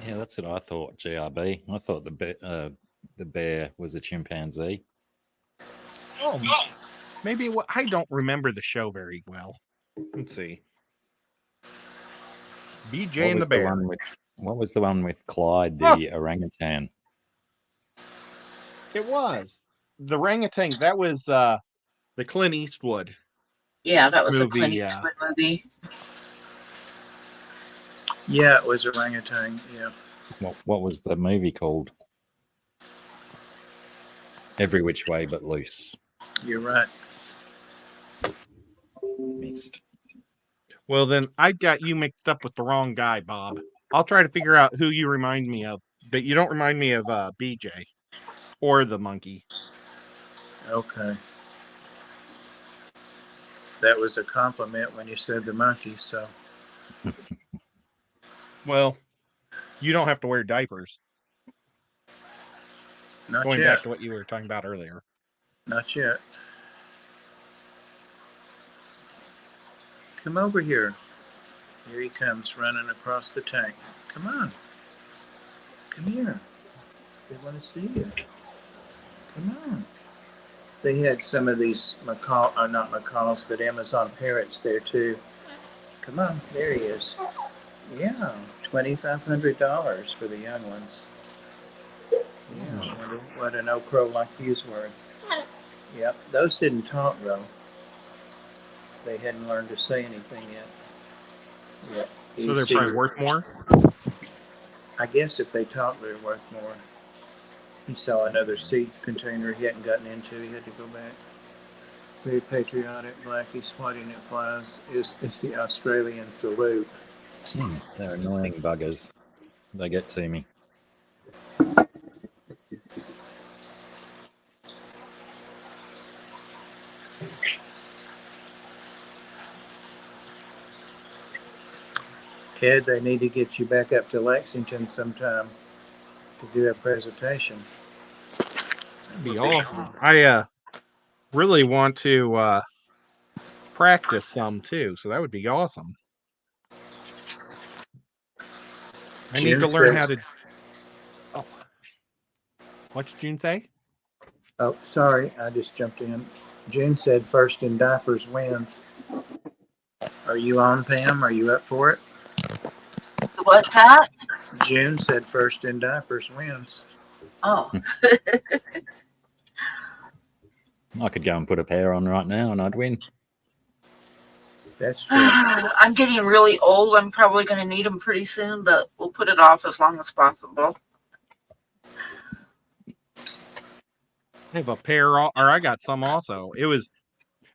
Yeah, that's what I thought, GRB. I thought the bear was a chimpanzee. Oh, maybe I don't remember the show very well. Let's see. BJ and the Bear. What was the one with Clyde, the orangutan? It was the orangutan. That was the Clint Eastwood. Yeah, that was movie, a Clint Eastwood movie. Yeah, it was orangutan. Yeah. What was the movie called? Every Which Way But Loose. You're right. Missed. Well, then I got you mixed up with the wrong guy, Bob. I'll try to figure out who you remind me of, but you don't remind me of BJ or the monkey. Okay. That was a compliment when you said the monkey, so. Well, you don't have to wear diapers. Not Going yet. back to what you were talking about earlier. Not yet. Come over here. Here he comes running across the tank. Come on. Come here. They want to see you. Come on. They had some of these not macaws, but Amazon parrots there too. Come on. There he is. Yeah. $2,500 for the young ones. Yeah. I wonder what an old crow like you's worth. Yep. Those didn't talk though. They hadn't learned to say anything yet. Yep. So they're probably worth more? I guess if they talk, they're worth more. He saw another seed container he hadn't gotten into. He had to go back. Very patriotic, blackie, swatting at flies. It's the Australian salute. They're annoying buggers. They get to me. Ed, they need to get you back up to Lexington sometime to do a presentation. That'd be awesome. I really want to practice some too, so that would be awesome. I need to learn how to. Oh, what's June say? Oh, sorry, I just jumped in. June said first in diapers wins. Are you on, Pam? Are you up for it? What's that? June said first in diapers wins. Oh. I could go and put a pair on right now and I'd win. That's true. I'm getting really old. I'm probably going to need them pretty soon, but we'll put it off as long as possible. I have a pair, or I got some also. It was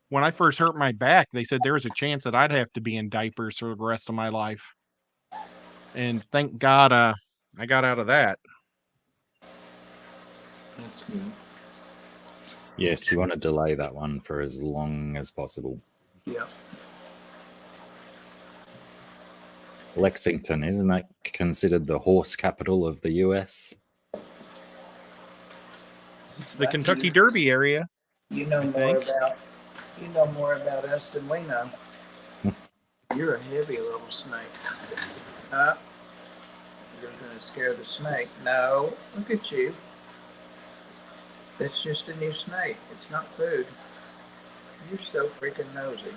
when I first hurt my back, they said there was a chance that I'd have to be in diapers for the rest of my life. And thank God I got out of that. That's good. Yes, you want to delay that one for as long as possible. Yeah. Lexington, isn't that considered the horse capital of the US? It's the Kentucky Derby area. You know more about us than we know. You're a heavy little snake. You're going to scare the snake. No, look at you. That's just a new snake. It's not food. You're so freaking nosy.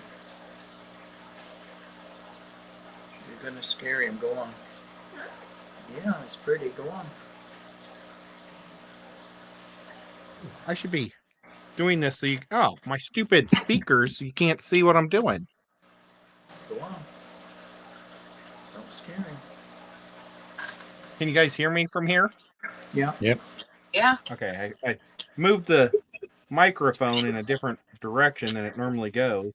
You're going to scare him. Go on. Yeah, it's pretty. Go on. I should be doing this so you. Oh, my stupid speakers! You can't see what I'm doing. Go on. Don't scare him. Can you guys hear me from here? Yeah. Yep. Yeah. Okay, I moved the microphone in a different direction than it normally goes.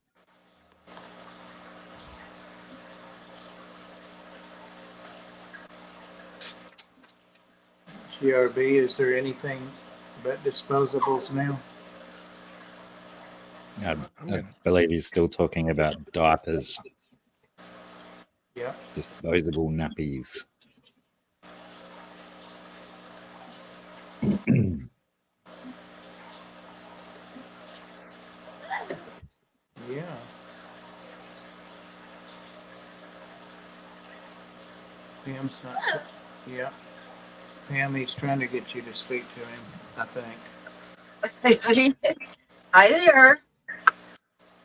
GRB, is there anything but disposables now? I believe he's still talking about diapers. Yeah. Disposable nappies. Yeah. Pam's not. Yeah. Pam, he's trying to get you to speak to him, I think. Hi there.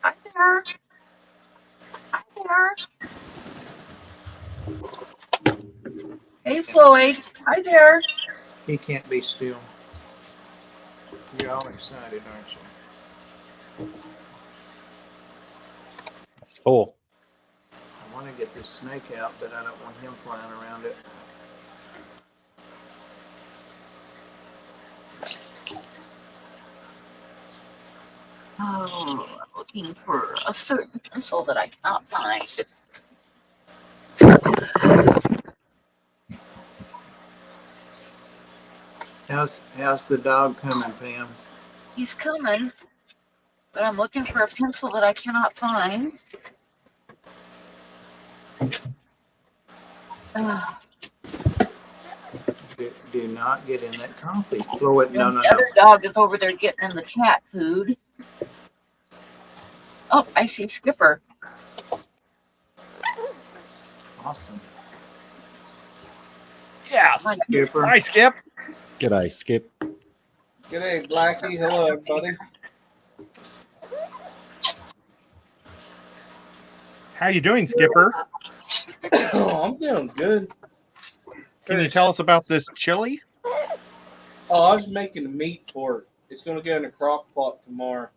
Hi there. Hi there. Hey, Floyd. Hi there. He can't be still. You're all excited, aren't you? That's 4. I want to get this snake out, but I don't want him flying around it. Oh, looking for a certain pencil that I cannot find. How's the dog coming, Pam? He's coming, but I'm looking for a pencil that I cannot find. Do not get in that coffee. Throw it. No, And no, the no. other dog is over there getting in the cat food. Oh, I see Skipper. Awesome. Yes. Skipper. Hi, Skip. G'day, Skip. G'day, Blackie. Hello, everybody. How you doing, Skipper? Oh, I'm doing good. Can you tell us about this chili? Oh, I was making the meat for it. It's going to go in the crock pot tomorrow.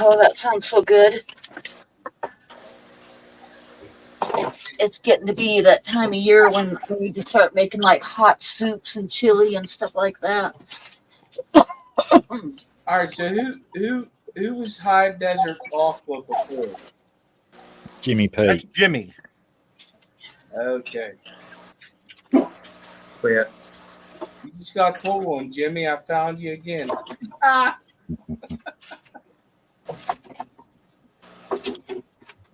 Oh, that sounds so good. It's getting to be that time of year when we need to start making like hot soups and chili and stuff like that. All right, so who was High Desert Aqua before? Jimmy That's P. Jimmy. Okay. Quit. You just got told one, Jimmy. I found you again. Ah!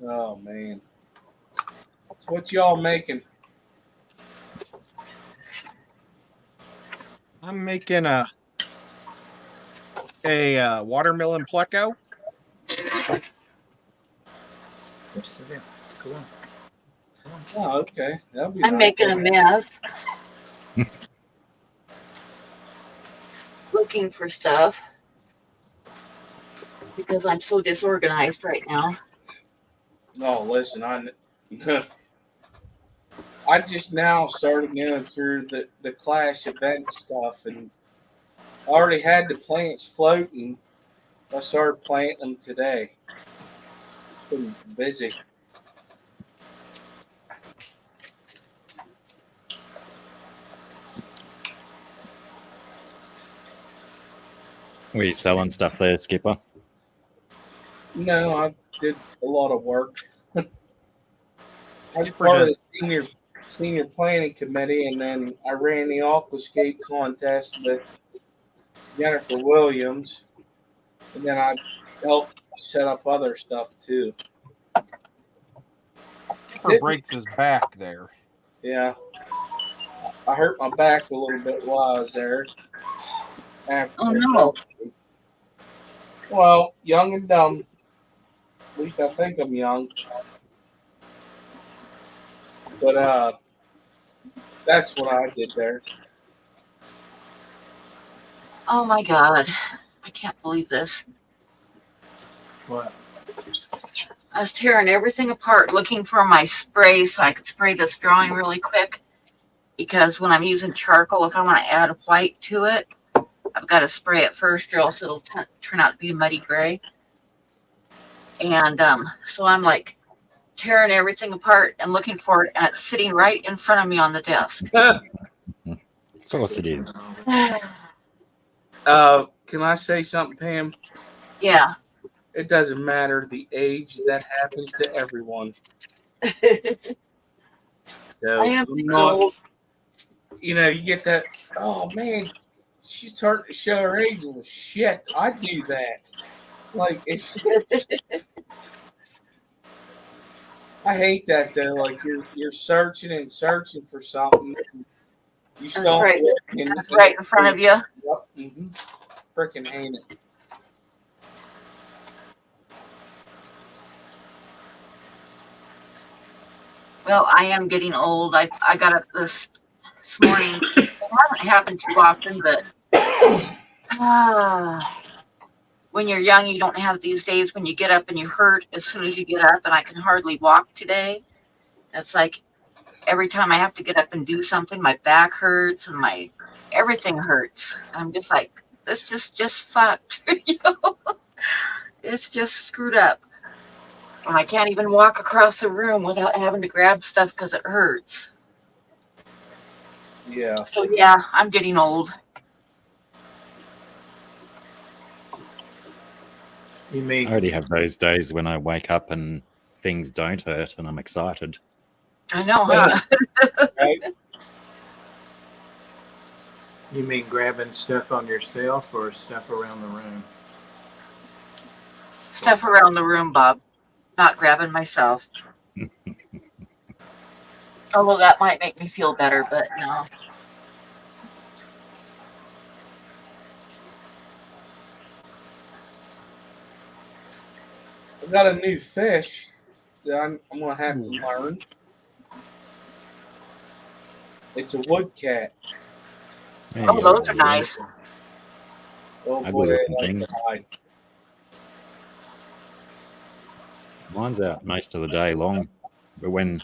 Oh, man. So what y'all making? I'm making a watermelon pleco. Come on. Oh, okay. That'll be I'm nice. making a mess. Looking for stuff because I'm so disorganized right now. No, listen, I just now started going through the Clash event stuff, and I already had the plants floating. I started planting them today. Been busy. Were you selling stuff there, Skipper? No, I did a lot of work. I was Skipper part of does. the senior planning committee, and then I ran the aquascape contest with Jennifer Williams, and then I helped set up other stuff too. Skipper breaks his back there. Yeah, I hurt my back a little bit while I was there. Oh no. Well, young and dumb. At least I think I'm young. But that's what I did there. Oh my God. I can't believe this. What? I was tearing everything apart looking for my spray so I could spray this drawing really quick. Because when I'm using charcoal, if I want to add white to it, I've got to spray it first or else it'll turn out to be muddy gray. And so I'm like tearing everything apart and looking for it, and it's sitting right in front of me on the desk. Of course it is. Can I say something, Pam? Yeah. It doesn't matter the age. That happens to everyone. So, I am old. you get that, oh, man, she's starting to show her age. Well, shit, I do that. Like, I hate that, though. Like, you're searching and searching for something. You stop right. looking. It's right in front of you. Yep. Mm-hmm. Freaking hate it. Well, I am getting old. I got up this morning. It hasn't happened too often, but when you're young, you don't have these days when you get up and you hurt as soon as you get up, and I can hardly walk today. It's like every time I have to get up and do something, my back hurts and my everything hurts. I'm just like, this just fucked. It's just screwed up. And I can't even walk across the room without having to grab stuff because it hurts. Yeah. So yeah, I'm getting old. You I mean already have those days when I wake up and things don't hurt and I'm excited. I know, huh? Right? you mean grabbing stuff on yourself or stuff around the room? Stuff around the room, Bob. Not grabbing myself. Although that might make me feel better, but no. I've got a new fish that I'm going to have to learn. It's a woodcat. Oh, those are nice. Oh Ugly boy, looking I like things. to hide. Mine's out most of the day long, but when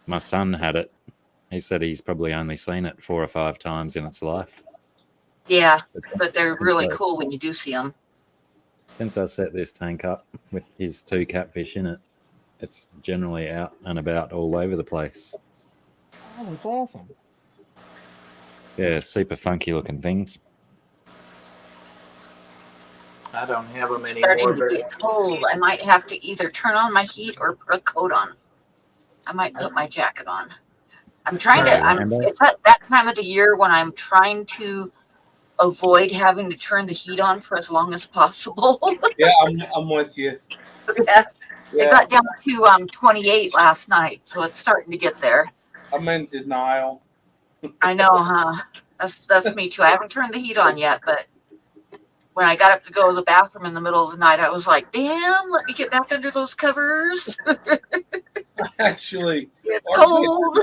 my son had it, he said he's probably only seen it 4 or 5 times in its life. Yeah, but they're Since really I- cool when you do see them. Since I set this tank up with his 2 catfish in it, it's generally out and about all over the place. Oh, that's awesome. Yeah, super funky looking things. I don't have them It's anymore, starting to but get cold. I might have to either turn on my heat or put a coat on. I might put my jacket on. I'm trying to. It's at that time of the year when I'm trying to avoid having to turn the heat on for as long as possible. Yeah, I'm with you. Yeah. It Yeah, got down to 28 last night, so it's starting to get there. I'm in denial. I know, huh? That's me too. I haven't turned the heat on yet, but when I got up to go to the bathroom in the middle of the night, I was like, "Damn, let me get back under those covers." Actually, It's cold.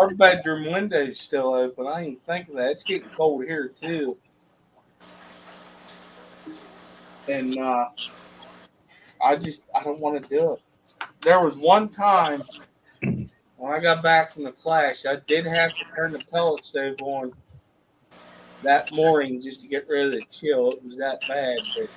our bedroom window's still open. I didn't even think of that. It's getting cold here too. And I don't want to do it. There was one time when I got back from the clash, I did have to turn the pellet stove on that morning just to get rid of the chill. It was that bad. But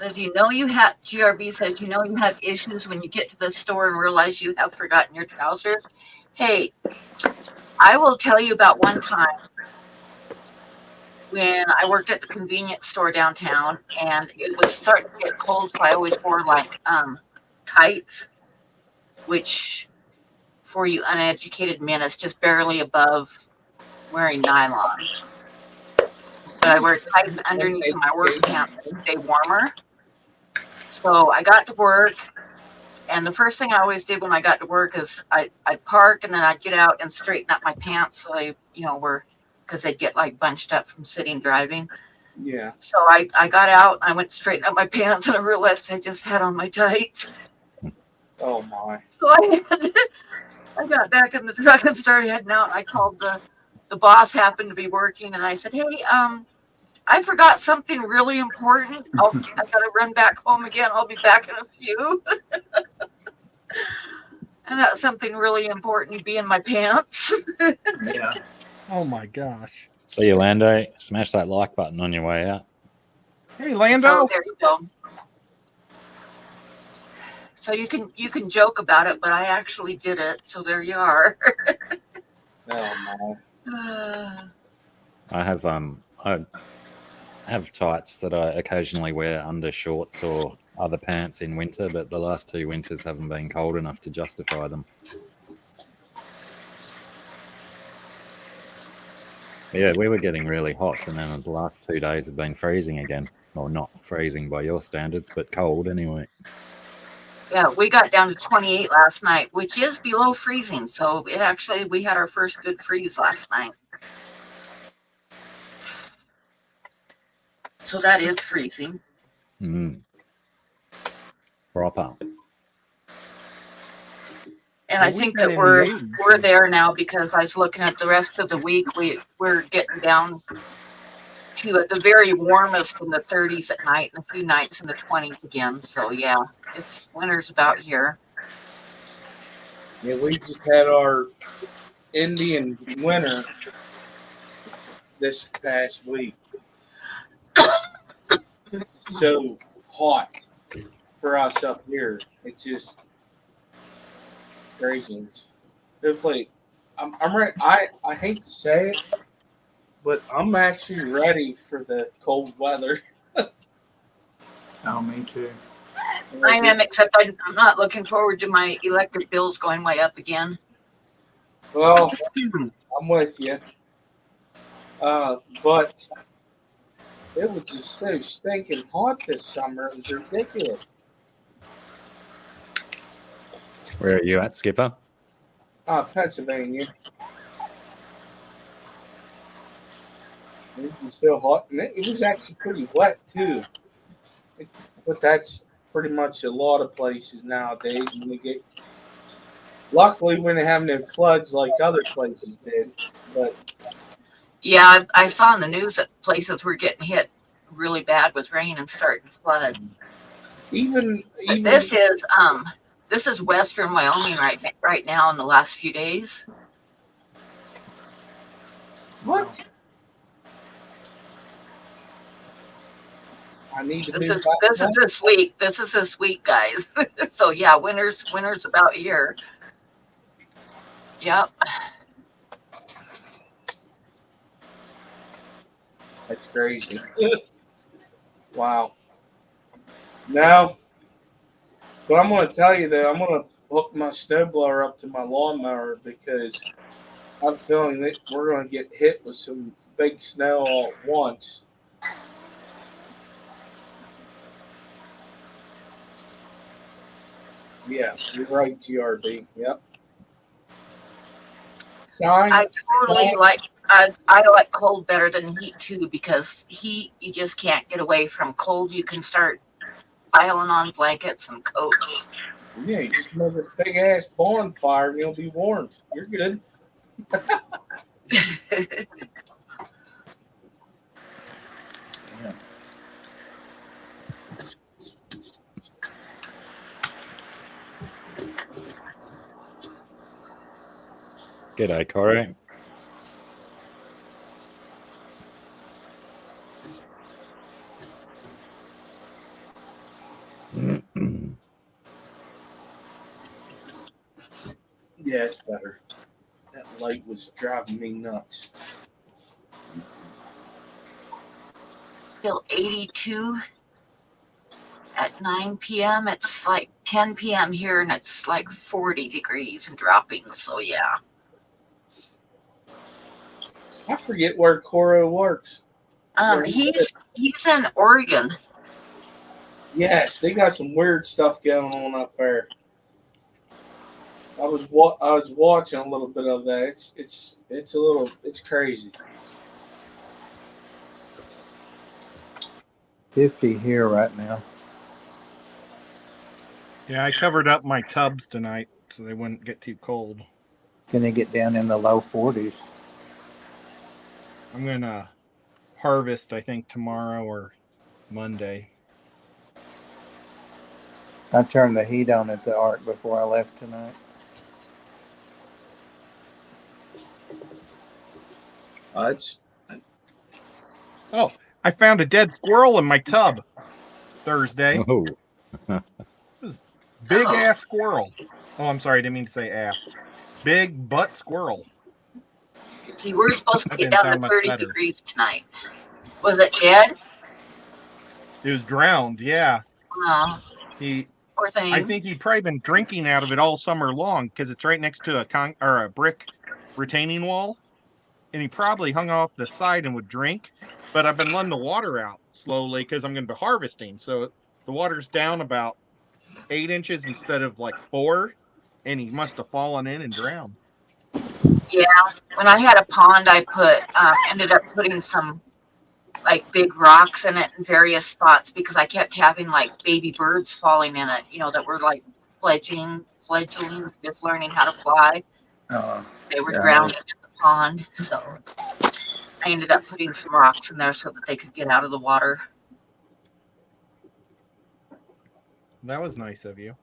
As you know, GRB says, you know, you have issues when you get to the store and realize you have forgotten your trousers. Hey, I will tell you about one time when I worked at the convenience store downtown, and it was starting to get cold, so I always wore like tights, which for you uneducated men is just barely above wearing nylons. But I wear tights underneath my work pants to stay warmer. So I got to work, and the first thing I always did when I got to work is I'd park, and then I'd get out and straighten up my pants so they, were, because they'd get like bunched up from sitting driving. yeah. So I got out, I went straighten up my pants, and I realized I just had on my tights. Oh my. So I got back in the truck and started heading out. I called the boss, happened to be working, and I said, "Hey, I forgot something really important. I gotta run back home again. I'll be back in a few." And that's something really important, be in my pants. yeah. Oh my gosh. See you, Lando. Smash that like button on your way out. Hey, Lando. So there you go. So you can joke about it, but I actually did it. So there you are. Oh my. I have tights that I occasionally wear under shorts or other pants in winter, but the last 2 winters haven't been cold enough to justify them. Yeah, we were getting really hot, and then the last 2 days have been freezing again. Well, not freezing by your standards, but cold anyway. Yeah, we got down to 28 last night, which is below freezing. So we had our first good freeze last night. So that is freezing. Proper. And I think that we're there now, because I was looking at the rest of the week. We're getting down to at the very warmest in the 30s at night, and a few nights in the 20s again. So yeah, winter's about here. Yeah, we just had our Indian winter this past week. So hot for us up here. It's just craziness. Hopefully, I'm ready. I hate to say it, but I'm actually ready for the cold weather. Oh, me too. I am, except I'm not looking forward to my electric bills going way up again. Well, I'm with you. But it was just so stinking hot this summer. It was ridiculous. Where are you at, Skipper? Pennsylvania. It was so hot, and it was actually pretty wet too. But that's pretty much a lot of places nowadays. Luckily, we didn't have no floods like other places did. But Yeah, I saw in the news that places were getting hit really bad with rain and starting to flood. even This is western Wyoming right now in the last few days. what? I need to This move is back. this is this week. This is this week, guys. So yeah, winter's about here. Yep. That's crazy. Wow. Now, but I'm going to tell you that I'm going to hook my snowblower up to my lawnmower because I have a feeling that we're going to get hit with some big snow all at once. Yeah, you're right, GRB. Yep. Shine. I totally like. I like cold better than heat too, because heat you just can't get away from. Cold you can start piling on blankets and coats. Yeah, you just make a big ass bonfire and you'll be warm. You're good. G'day, Corey. Yeah, it's better. That light was driving me nuts. Still 82 at 9 p.m. It's like 10 p.m. here, and it's like 40 degrees and dropping. So yeah. I forget where Coro works. He's in Oregon. Yes, they got some weird stuff going on up there. I was watching a little bit of that. It's crazy. 50 here right now. Yeah, I covered up my tubs tonight so they wouldn't get too cold. Gonna get down in the low 40s. I'm gonna harvest, I think, tomorrow or Monday. I turned the heat on at the Ark before I left tonight. Oh, I found a dead squirrel in my tub Thursday. Oh, Big ass squirrel. Oh, I'm sorry, I didn't mean to say ass. Big butt squirrel. See, we're supposed to That get didn't down sound to much 30 better. degrees tonight. Was it dead? It was drowned, yeah. Poor thing. I think he'd probably been drinking out of it all summer long because it's right next to a brick retaining wall. And he probably hung off the side and would drink. But I've been letting the water out slowly because I'm going to be harvesting. So the water's down about 8 inches instead of like 4. And he must have fallen in and drowned. Yeah, when I had a pond, I ended up putting some like big rocks in it in various spots because I kept having like baby birds falling in it, that were like fledgling, just learning how to fly. They were drowning in the pond, so I ended up putting some rocks in there so that they could get out of the water. That was nice of you.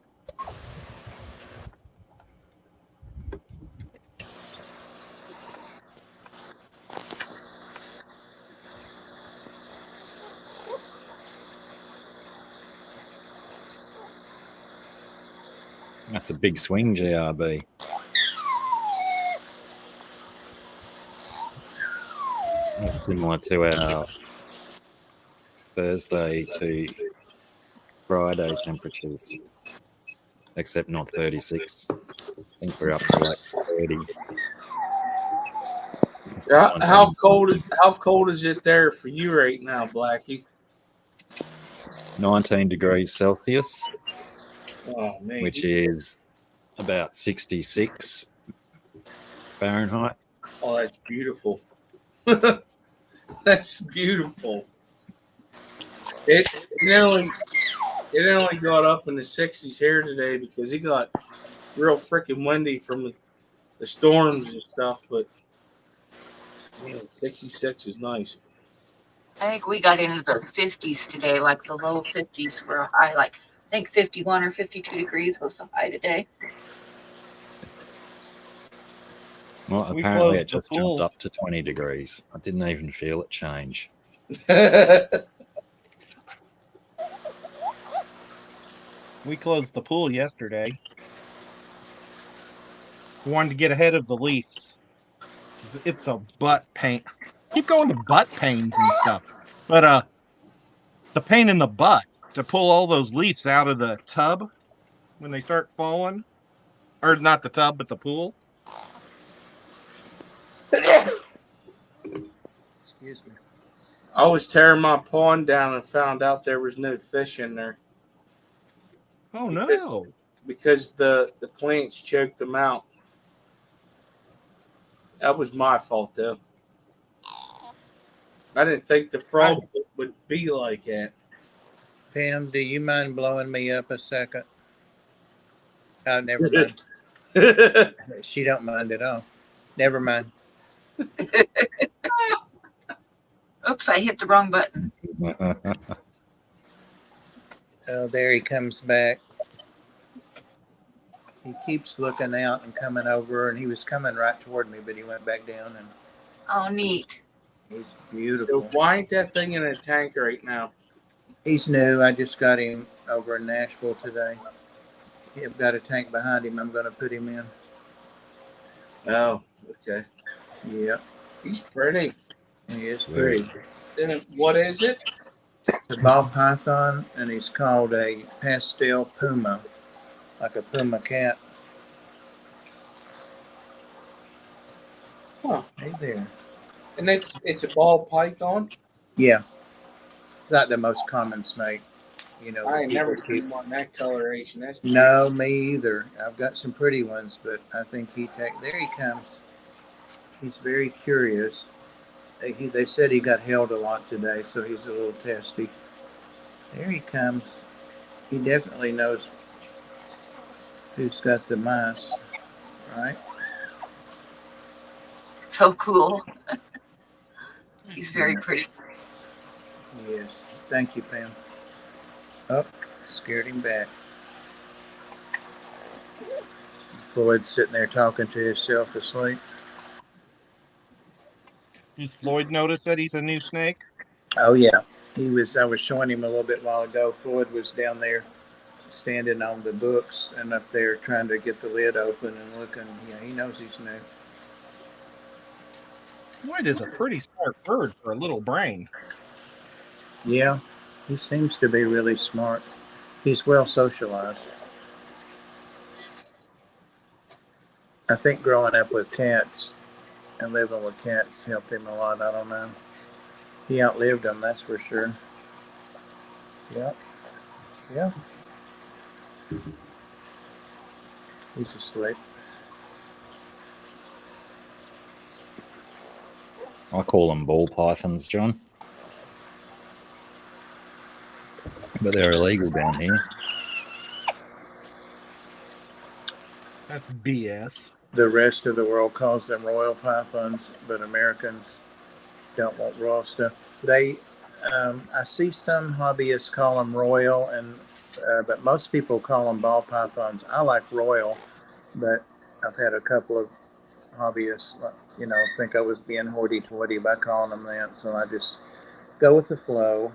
that's a big swing, GRB. That's similar to our Thursday to Friday temperatures, except not 36. I think we're up to like 30. How cold is it there for you right now, Blackie? 19 degrees Celsius, Oh man, which is about 66 Fahrenheit. oh, that's beautiful. That's beautiful. It only got up in the 60s here today because it got real freaking windy from the storms and stuff. But man, 66 is nice. I think we got into the 50s today, like the low 50s for a high. Like I think 51 or 52 degrees was the high today. Well, We apparently closed it just the jumped pool. up to 20 degrees. I didn't even feel it change. We closed the pool yesterday. We wanted to get ahead of the Leafs. It's a butt pain. Keep going to butt pains and stuff. But the pain in the butt to pull all those Leafs out of the tub when they start falling. Or not the tub, but the pool. Excuse me. I was tearing my pond down and found out there was no fish in there Oh Because- no. because the plants choked them out. That was my fault, though. I didn't think the frog would be like that. Pam, do you mind blowing me up a second? Oh, never mind. She don't mind at all. Never mind. Oops, I hit the wrong button. Oh, there he comes back. He keeps looking out and coming over, and he was coming right toward me, but he went back down, and Oh, neat. he's So beautiful. why ain't that thing in a tank right now? He's new. I just got him over in Nashville today. I've got a tank behind him. I'm going to put him in. Oh, okay. Yep, He's pretty. he is Very. pretty. Then what is it? It's a ball python, and he's called a pastel puma, like a puma cat. Huh. Hey there. And it's a ball python. Yeah, it's not the most common snake. You know, I ain't people never keep- seen one that coloration. That's No, me either. I've got some pretty ones, but I think there he comes. He's very curious. They said he got held a lot today, so he's a little testy. There he comes. He definitely knows who's got the mice, right? So cool. He's very pretty. Yes. Thank you, Pam. Oh, scared him back. Floyd's sitting there talking to himself asleep. Does Floyd notice that he's a new snake? Oh yeah, I was showing him a little bit while ago. Floyd was down there standing on the books and up there trying to get the lid open and looking. Yeah, he knows he's new. Floyd is a pretty smart bird for a little brain. Yeah, he seems to be really smart. He's well socialized. I think growing up with cats and living with cats helped him a lot. I don't know. He outlived them, that's for sure. Yeah. Yeah. He's asleep. I call them ball pythons, John. But they're illegal down here. That's BS. The rest of the world calls them royal pythons, but Americans don't want raw stuff. I see some hobbyists call them royal, but most people call them ball pythons. I like royal, but I've had a couple of hobbyists, think I was being hoity-toity by calling them that, so I just go with the flow.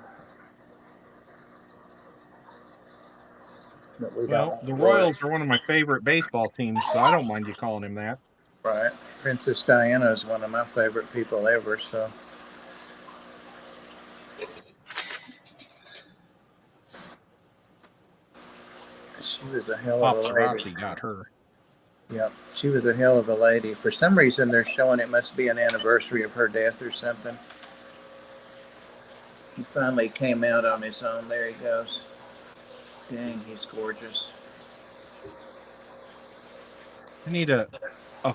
But we Well, don't the want Royals are one of my favorite baseball teams, so I don't mind you calling him that. right. Princess Diana is one of my favorite people ever, so. She was a hell of a Paparazzi lady. got her. Yep, she was a hell of a lady. For some reason, they're showing it must be an anniversary of her death or something. He finally came out on his own. There he goes. Dang, he's gorgeous. I need a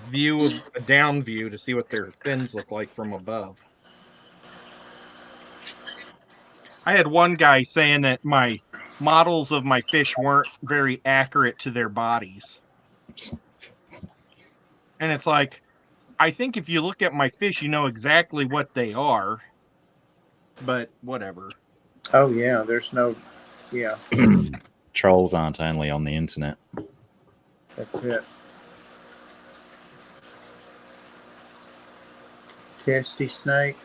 view of a down view to see what their fins look like from above. I had one guy saying that my models of my fish weren't very accurate to their bodies. And it's like, I think if you look at my fish, you know exactly what they are. But whatever. Oh, yeah, there's no, yeah, Trolls aren't only on the internet. that's it. Testy snake.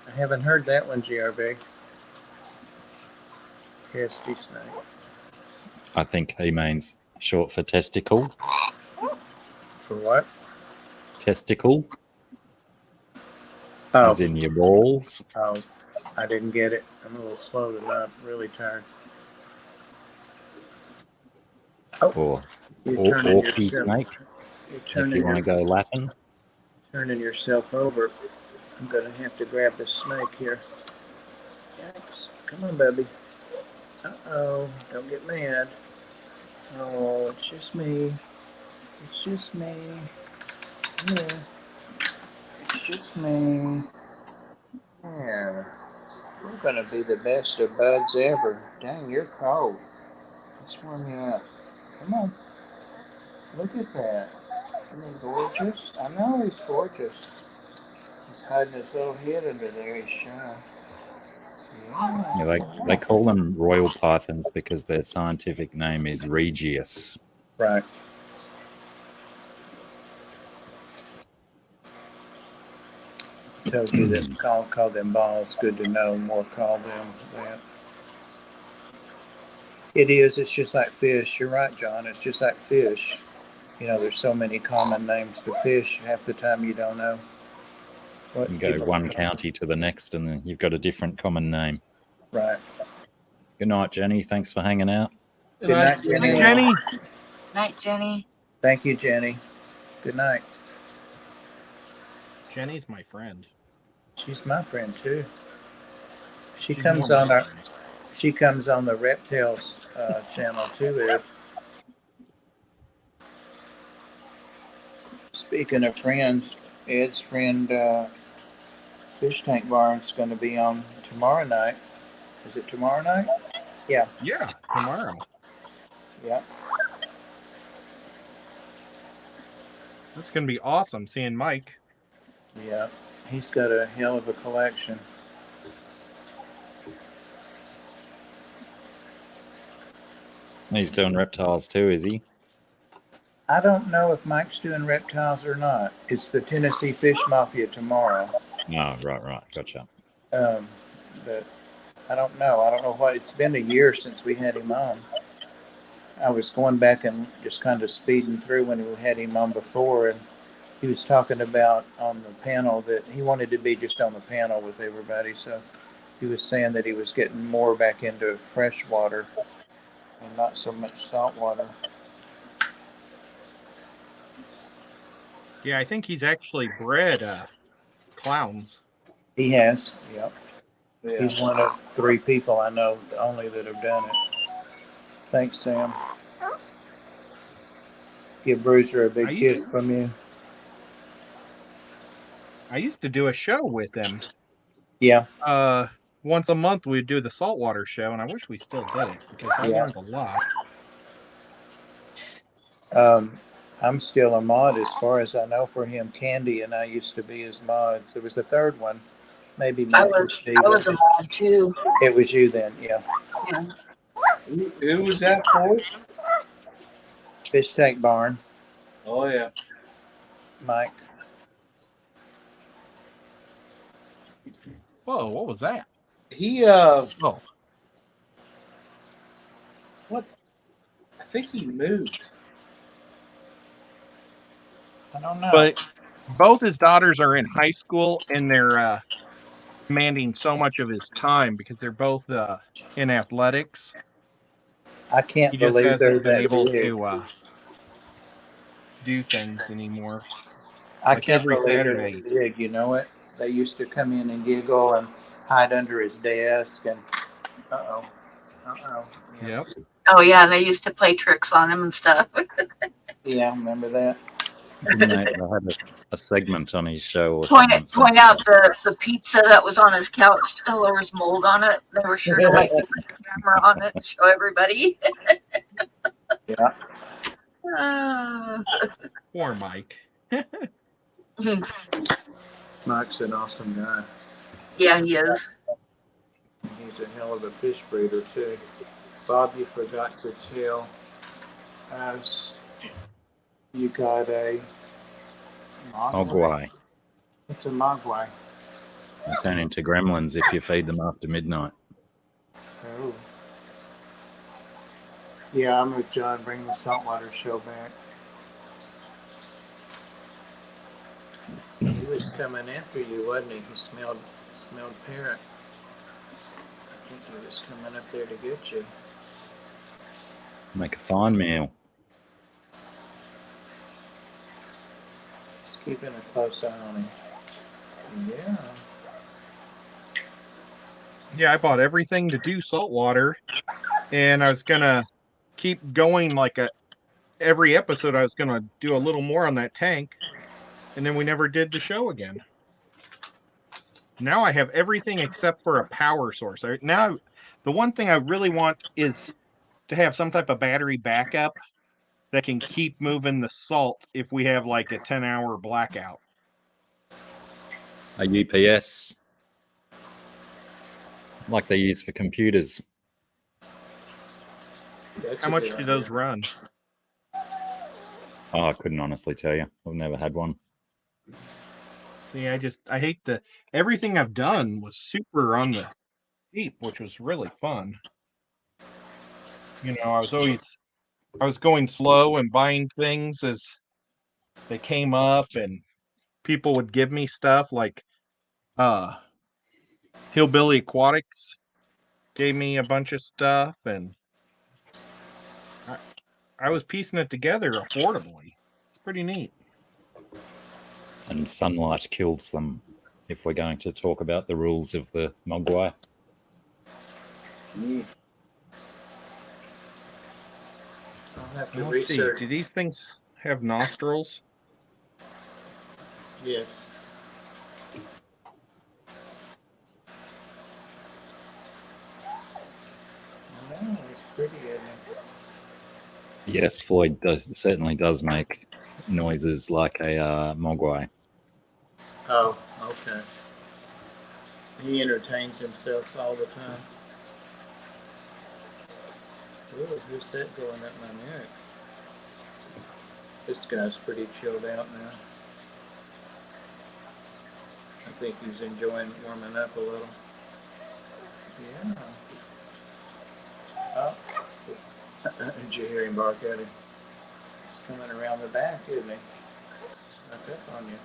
I haven't heard that one, GRB. Testy snake. I think he means short for testicle. For what? Testicle, Oh, as in your balls. oh, I didn't get it. I'm a little slow tonight. Really tired. Or You're orky yourself. snake, You're if turning, you want to go Latin. turning yourself over. I'm gonna have to grab this snake here. Yikes. Come on, baby. Uh-oh. Don't get mad. Oh, it's just me. It's just me. Yeah. It's just me. Yeah. We're gonna be the best of buds ever. Dang, you're cold. Let's warm you up. Come on. Look at that. Isn't he gorgeous? I know he's gorgeous. He's hiding his little head under there. He's shy. Yeah, they call them royal pythons because their scientific name is Regius. Right. Tells you that call them balls. Good to know. More call them that. It is. It's just like fish. You're right, John. It's just like fish. You know, there's so many common names to fish. Half the time you don't know. What You go one county to the next, and then you've got a different common name. Right. Good night, Jenny. Thanks for hanging out. Good night, Hey, Jenny. Jenny. Night, Jenny. Thank you, Jenny. Good night. Jenny's my friend. She's my friend too. She She's comes more on my our. friend. She comes on the Reptiles channel too, Ed. Speaking of friends, Ed's friend Fish Tank Barn's going to be on tomorrow night. Is it tomorrow night? Yeah. Yeah, tomorrow. Yeah. That's going to be awesome seeing Mike. Yeah. He's got a hell of a collection. He's doing reptiles too, is he? I don't know if Mike's doing reptiles or not. It's the Tennessee Fish Mafia tomorrow. No, right. Gotcha. But I don't know. I don't know what. It's been a year since we had him on. I was going back and just kind of speeding through when we had him on before, and he was talking about on the panel that he wanted to be just on the panel with everybody. So he was saying that he was getting more back into freshwater and not so much saltwater. Yeah, I think he's actually bred clowns. He has. Yep. Yeah. He's one of 3 people I know only that have done it. Thanks, Sam. Give Bruiser a big kiss from you. I used to do a show with him. Yeah. Once a month we'd do the saltwater show, and I wish we still did it because I learned a lot. I'm still a mod as far as I know for him. Candy and I used to be his mods. There was a third one. Maybe I Mike or was Steve. a mom too. It was you then, yeah. Yeah. Who was that for? Fish Tank Barn, Oh yeah. Mike. Whoa, what was that? He Oh, what? I think he moved. I don't know. but both his daughters are in high school, and they're demanding so much of his time because they're both in athletics. I can't He just believe they're hasn't been that able big. to do things anymore. I Like can't every believe they're Saturday. that big. You know it. They used to come in and giggle and hide under his desk and uh oh. Yep. Oh yeah, they used to play tricks on him and stuff. Yeah, remember that? Didn't they had a segment on his show or Point something? out the pizza that was on his couch still there was mold on it. They were sure to like put the camera on it and show everybody. Yeah. Poor Mike. Mike's an awesome guy. Yeah, he is. He's a hell of a fish breeder too. Bob, you forgot to tell us you got a Mogwai. It's a mogwai. They turn into gremlins if you feed them after midnight. Oh. Yeah, I'm with John. Bring the saltwater show back. He was coming after you, wasn't he? He smelled parrot. I think he was coming up there to get you. Make a fine meal. Just keeping a close eye on him. Yeah. Yeah, I bought everything to do saltwater, and I was gonna keep going every episode. I was gonna do a little more on that tank, and then we never did the show again. Now I have everything except for a power source. Now, the one thing I really want is to have some type of battery backup that can keep moving the salt if we have like a 10-hour blackout. A UPS, like they use for computers. How much do those run? Oh, I couldn't honestly tell you. I've never had one. See, I hate everything I've done was super on the cheap, which was really fun. You know, I was going slow and buying things as they came up, and people would give me stuff like Hillbilly Aquatics gave me a bunch of stuff, and I was piecing it together affordably. It's pretty neat. And sunlight kills them, if we're going to talk about the rules of the Mogwai. Yeah. I'll have to Let's see. research. Do these things have nostrils? Yes. Oh, it's pretty, isn't it? Yes, Floyd certainly does make noises like a Mogwai. Oh, okay. He entertains himself all the time. Ooh, who's that going up my neck? This guy's pretty chilled out now. I think he's enjoying warming up a little. Yeah. Oh. Did you hear him bark at him? He's coming around the back, isn't he? Snuck up on you.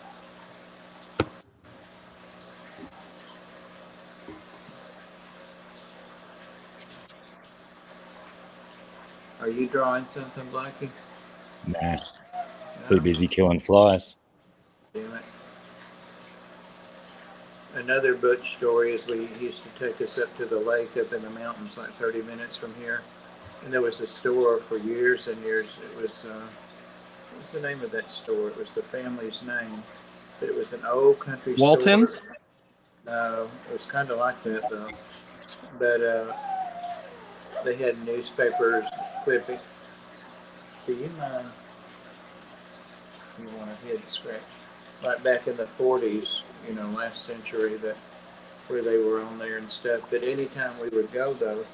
Are you drawing something, Blackie? Nah, too busy killing flies. Damn it. Another Butch story is he used to take us up to the lake up in the mountains, like 30 minutes from here. And there was a store for years and years. It was, what was the name of that store? It was the family's name. But it was an old country Walton's? store. No, it was kind of like that, though. But they had newspapers, clipping. Do you mind? You want a head scratch? Like back in the 40s, you know, last century, that where they were on there and stuff. But anytime we would go, though,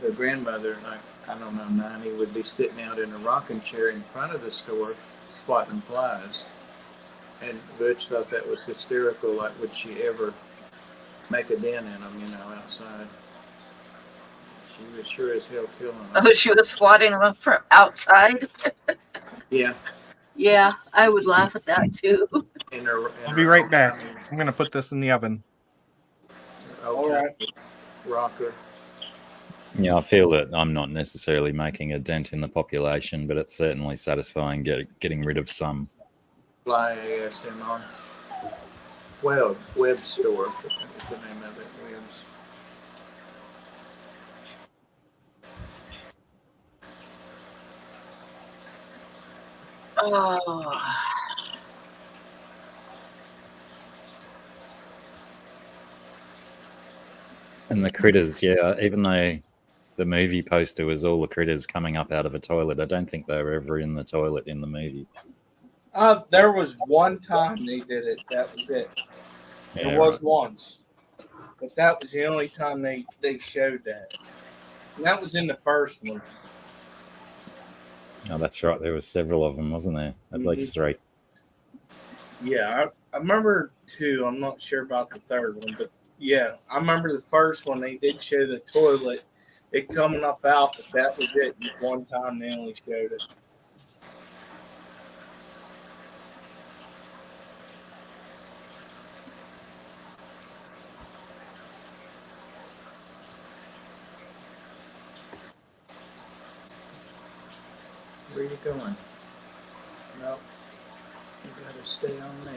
the grandmother, like, I don't know, 90, would be sitting out in a rocking chair in front of the store spotting flies. And Butch thought that was hysterical. Like, would she ever make a dent in them, you know, outside? She was sure as hell killing them. Oh, she was swatting them up from outside. Yeah. Yeah, I would laugh at that too. I'll be right back. I'm going to put this in the oven. All right. Rocker. Yeah, I feel that I'm not necessarily making a dent in the population, but it's certainly satisfying getting rid of some. Fly ASM on. Well, web store. What's the name of it? Webs. Oh, And the critters, yeah, even though the movie poster was all the critters coming up out of a toilet, I don't think they were ever in the toilet in the movie. There was one time they did it. That was it. Yeah, There was right. once, but that was the only time they showed that. And that was in the first one. Oh, that's right. There were several of them, wasn't there? At least 3. Yeah, I remember 2. I'm not sure about the third one, but yeah, I remember the first one. They did show the toilet, it coming up out, but that was it. One time they only showed it. Where you going? No. You gotta stay on there.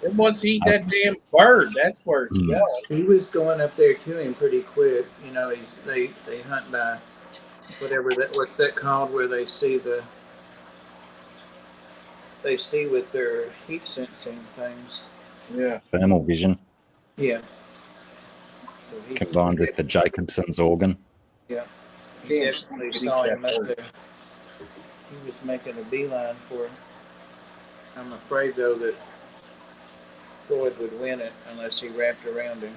It wants to eat that damn bird. That's where it's Mm. going. He was going up there to him pretty quick. You know, they hunt by whatever what's that called where they see with their heat sensing things. Yeah. Thermal vision Yeah. So he combined with the Jacobson's organ. he definitely saw him up there. He was making a beeline for him. I'm afraid though that Floyd would win it unless he wrapped around him.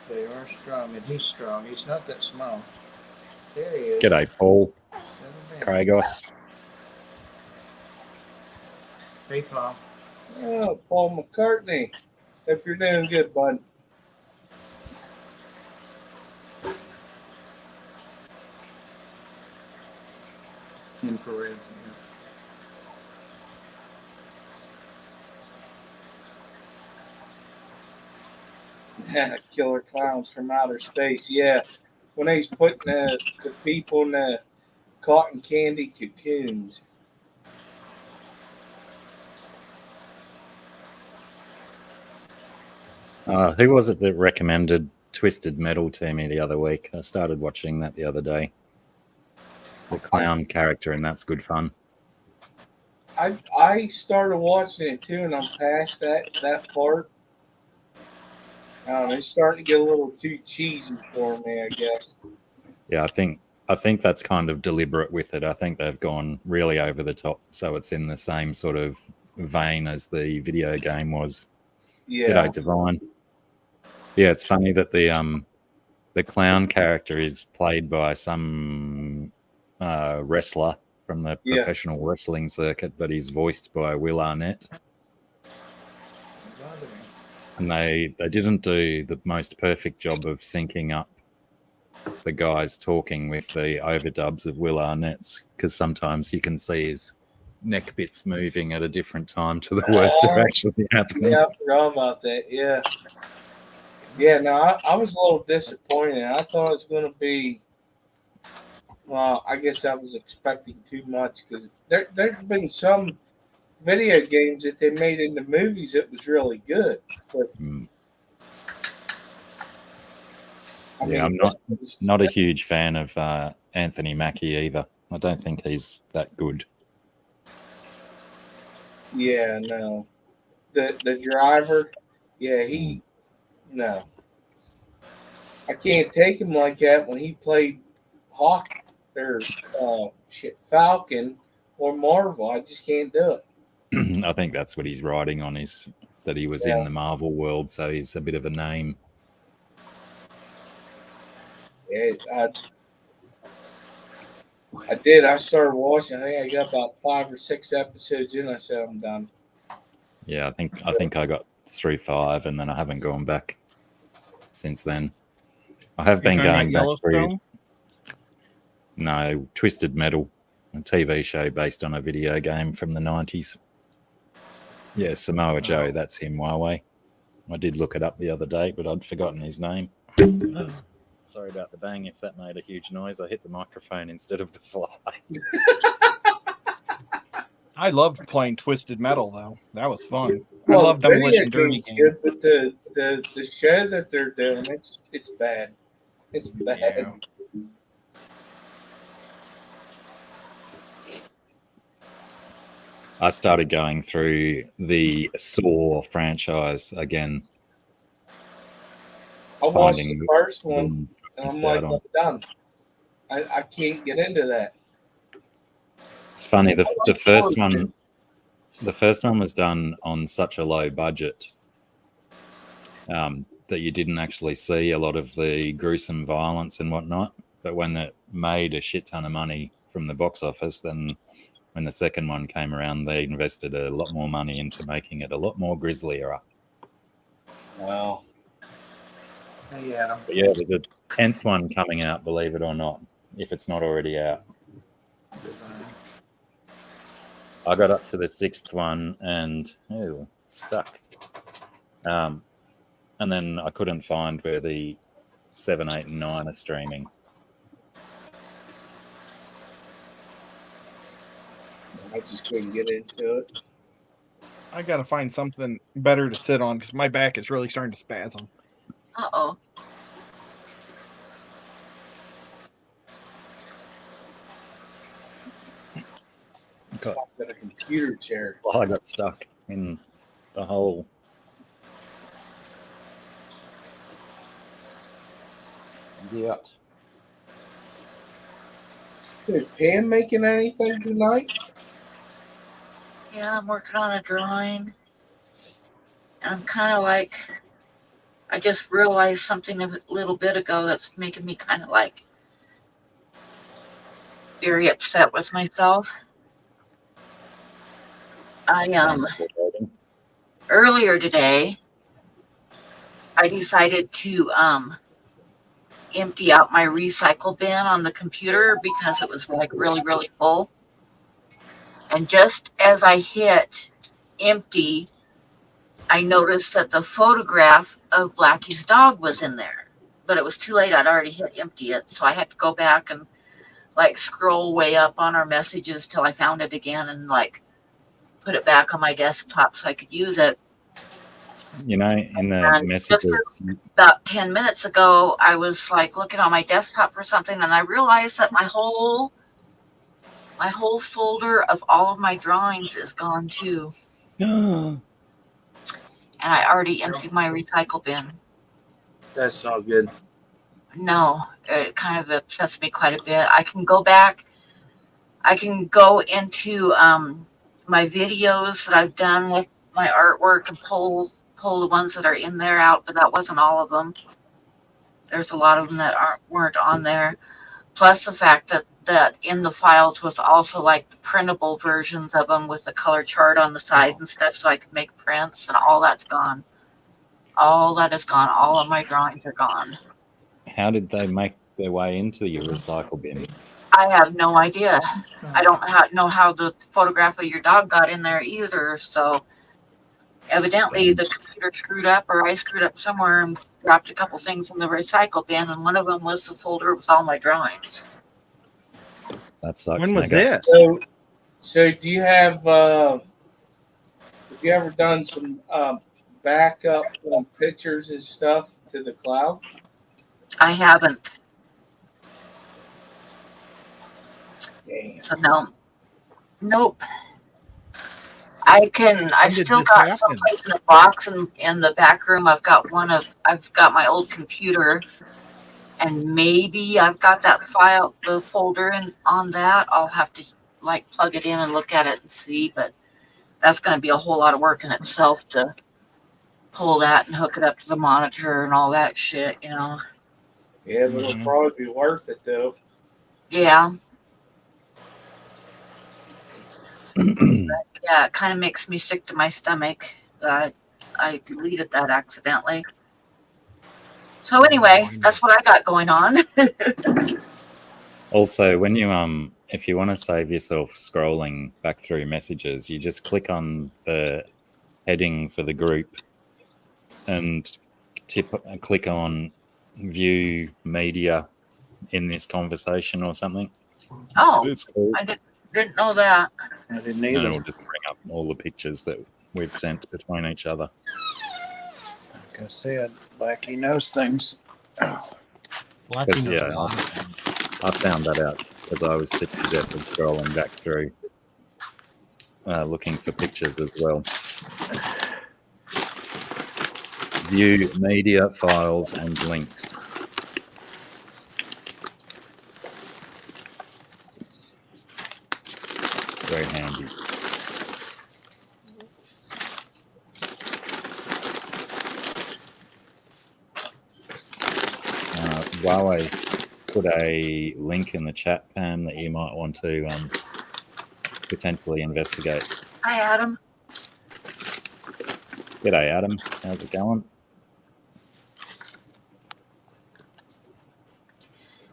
They are strong, and he's strong. He's not that small. There he is. G'day, Paul. Settle down. Kragos. Hey, Paul. Oh, Paul McCartney. Hope you're doing good, bud. Infrared. Killer clowns from outer space. Yeah. When he's putting the people in the cotton candy cocoons. Who was it that recommended Twisted Metal to me the other week? I started watching that the other day. The clown character, and that's good fun. I started watching it too, and I'm past that part. It's starting to get a little too cheesy for me, I guess. Yeah, I think that's kind of deliberate with it. I think they've gone really over the top, so it's in the same sort of vein as the video game was. Yeah. G'day, Divine. Yeah, it's funny that the clown character is played by some wrestler from the professional wrestling circuit, but he's voiced by Will Arnett. And they didn't do the most perfect job of syncing up the guys talking with the overdubs of Will Arnett's, because sometimes you can see his neck bits moving at a different time to the words are actually happening. Yeah, I forgot about that. Yeah. Yeah, no, I was a little disappointed. I thought it was going to be, well, I guess I was expecting too much because there's been some video games that they made into movies that was really good. But, I'm not a huge fan of Anthony Mackie either. I don't think he's that good. Yeah, no. The driver, no. I can't take him like that when he played Hawk or Falcon or Marvel. I just can't do it. I think that's what he's riding on, is that he was in the Marvel world, so he's a bit of a name. Yeah, I did. I started watching. I think I got about 5 or 6 episodes in. I said I'm done. Yeah, I think I got through 5, and then I haven't gone back since then. I have been going back through. No, Twisted Metal, a TV show based on a video game from the 90s. Yeah, Samoa Joe, that's him, Huawei. I did look it up the other day, but I'd forgotten his name. Sorry about the bang if that made a huge noise. I hit the microphone instead of the fly. I loved playing Twisted Metal though. That was fun. Well, I love the video Demolition Derby game's game. good, but the show that they're doing, it's bad. It's bad. Yeah. I started going through the Saw franchise again. I watched the finding first one, things and I'm missed like, out on. I'm done. I can't get into that. It's funny. The first one was done on such a low budget that you didn't actually see a lot of the gruesome violence and whatnot. But when it made a shit ton of money from the box office, then when the second one came around, they invested a lot more money into making it a lot more grislier. Wow. Hey, Adam. But yeah, there's a 10th one coming out, believe it or not, if it's not already out. I got up to the 6th one and stuck. And then I couldn't find where the 7, 8, and 9 are streaming. I just couldn't get into it. I gotta find something better to sit on because my back is really starting to spasm. Uh-oh. Got a computer chair. Well, I got stuck in the hole. Yeah. Is Pam making anything tonight? Yeah, I'm working on a drawing. And I'm kind of like, I just realized something a little bit ago that's making me kind of like very upset with myself. Earlier today, I decided to empty out my recycle bin on the computer because it was like really, really full. And just as I hit empty, I noticed that the photograph of Blackie's dog was in there, but it was too late. I'd already hit empty it. So I had to go back and like scroll way up on our messages till I found it again and like put it back on my desktop so I could use it. You know, in the And messages, just about 10 minutes ago, I was like looking on my desktop for something, and I realized that my whole folder of all of my drawings is gone too. And I already emptied my recycle bin. That's not good. No, it kind of upsets me quite a bit. I can go back. I can go into my videos that I've done with my artwork and pull the ones that are in there out, but that wasn't all of them. There's a lot of them that weren't on there. Plus the fact that in the files was also like the printable versions of them with the color chart on the sides and stuff, so I could make prints, and all that's gone. All that is gone. All of my drawings are gone. how did they make their way into your recycle bin? I have no idea. I don't know how the photograph of your dog got in there either. So evidently the computer screwed up, or I screwed up somewhere and dropped a couple things in the recycle bin, and one of them was the folder with all my drawings. That sucks. When was Mega. this? So do you have have you ever done some backup pictures and stuff to the cloud? I haven't. Damn. So no. Nope. I When did still this got happen? someplace in a box in the back room. I've got my old computer, and maybe I've got that file, the folder on that. I'll have to like plug it in and look at it and see, but that's going to be a whole lot of work in itself to pull that and hook it up to the monitor and all that shit, you know. Yeah, but it'll probably be worth it though. Yeah. Yeah, it kind of makes me sick to my stomach. I deleted that accidentally. So anyway, that's what I got going on. Also, when you if you want to save yourself scrolling back through messages, you just click on the heading for the group and click on view media in this conversation or something. Oh, It's cool. I didn't know that. I didn't And either. it'll just bring up all the pictures that we've sent between each other. Like I said, Blackie knows things. Blackie knows Yeah, a lot of things. I found that out because I was sick to death of scrolling back through looking for pictures as well. View media, files, and links. Very handy. Huawei put a link in the chat, Pam, that you might want to potentially investigate. Hi, Adam. G'day, Adam. How's it going?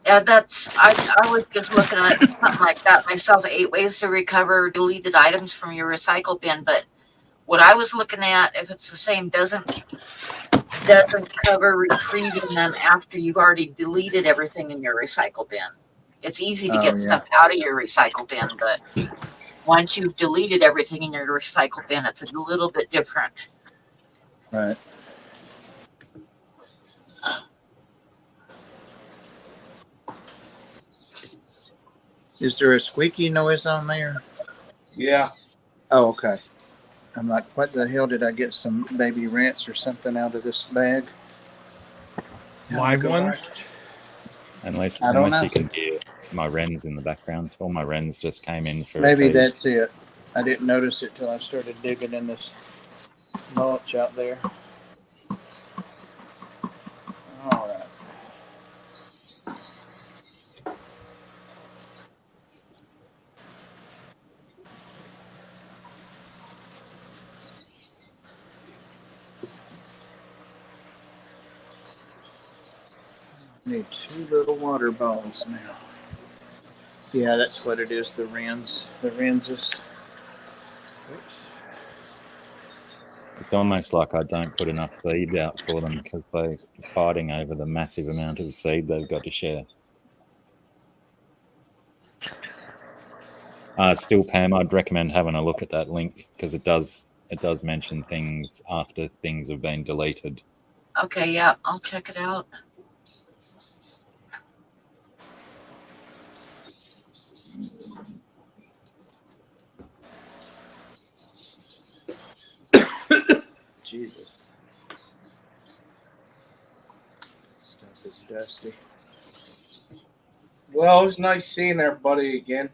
Yeah, I was just looking at something like that myself, 8 ways to recover deleted items from your recycle bin. But what I was looking at, if it's the same, doesn't cover retrieving them after you've already deleted everything in your recycle bin. It's easy to get stuff out of your recycle bin, but once you've deleted everything in your recycle bin, it's a little bit different. Right. Is there a squeaky noise on there? Yeah. Oh, okay. I'm like, what the hell? Did I get some baby rants or something out of this bag? Live one? Unless I don't know. you can hear my wrens in the background. All my wrens just came in for Maybe a feed. that's it. I didn't notice it till I started digging in this mulch out there. All right. Need 2 little water balls now. Yeah, that's what it is. The wrens. The wrens is. Oops. It's almost like I don't put enough seed out for them because they're fighting over the massive amount of seed they've got to share. Still, Pam, I'd recommend having a look at that link because it does mention things after things have been deleted. Okay, yeah, I'll check it out. Jesus. Stuff is dusty. Well, it was nice seeing everybody again.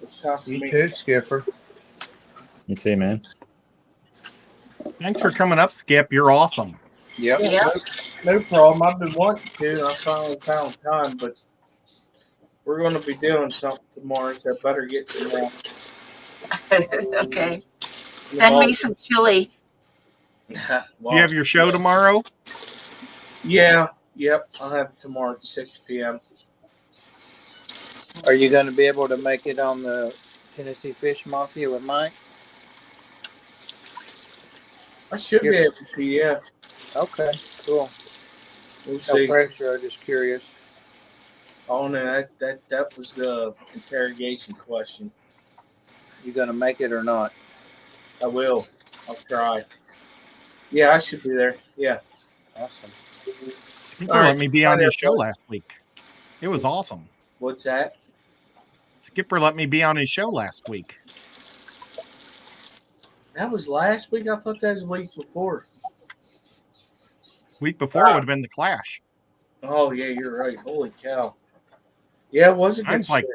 It's tough for You me. too, Skipper. You too, man. Thanks for coming up, Skip. You're awesome. Yep. Yeah. No problem. I've been wanting to, and I finally found time, but we're going to be doing something tomorrow, so I better get some more. Okay. Send me some chili. Do you have your show tomorrow? Yeah. Yep. I'll have it tomorrow at 6 p.m. Are you going to be able to make it on the Tennessee Fish Mafia with Mike? I should be able to, yeah. Okay, cool. We'll No see. pressure. I'm just curious. Oh, no, that was the interrogation question. You going to make it or not? I will. I'll try. Yeah, I should be there. Yeah. Awesome. Skipper let me be on his show last week. It was awesome. What's that? Skipper let me be on his show last week. That was last week? I thought that was the week before. Week before it would have been the Clash. Oh, yeah, you're right. Holy cow. Yeah, it was a good Mine's like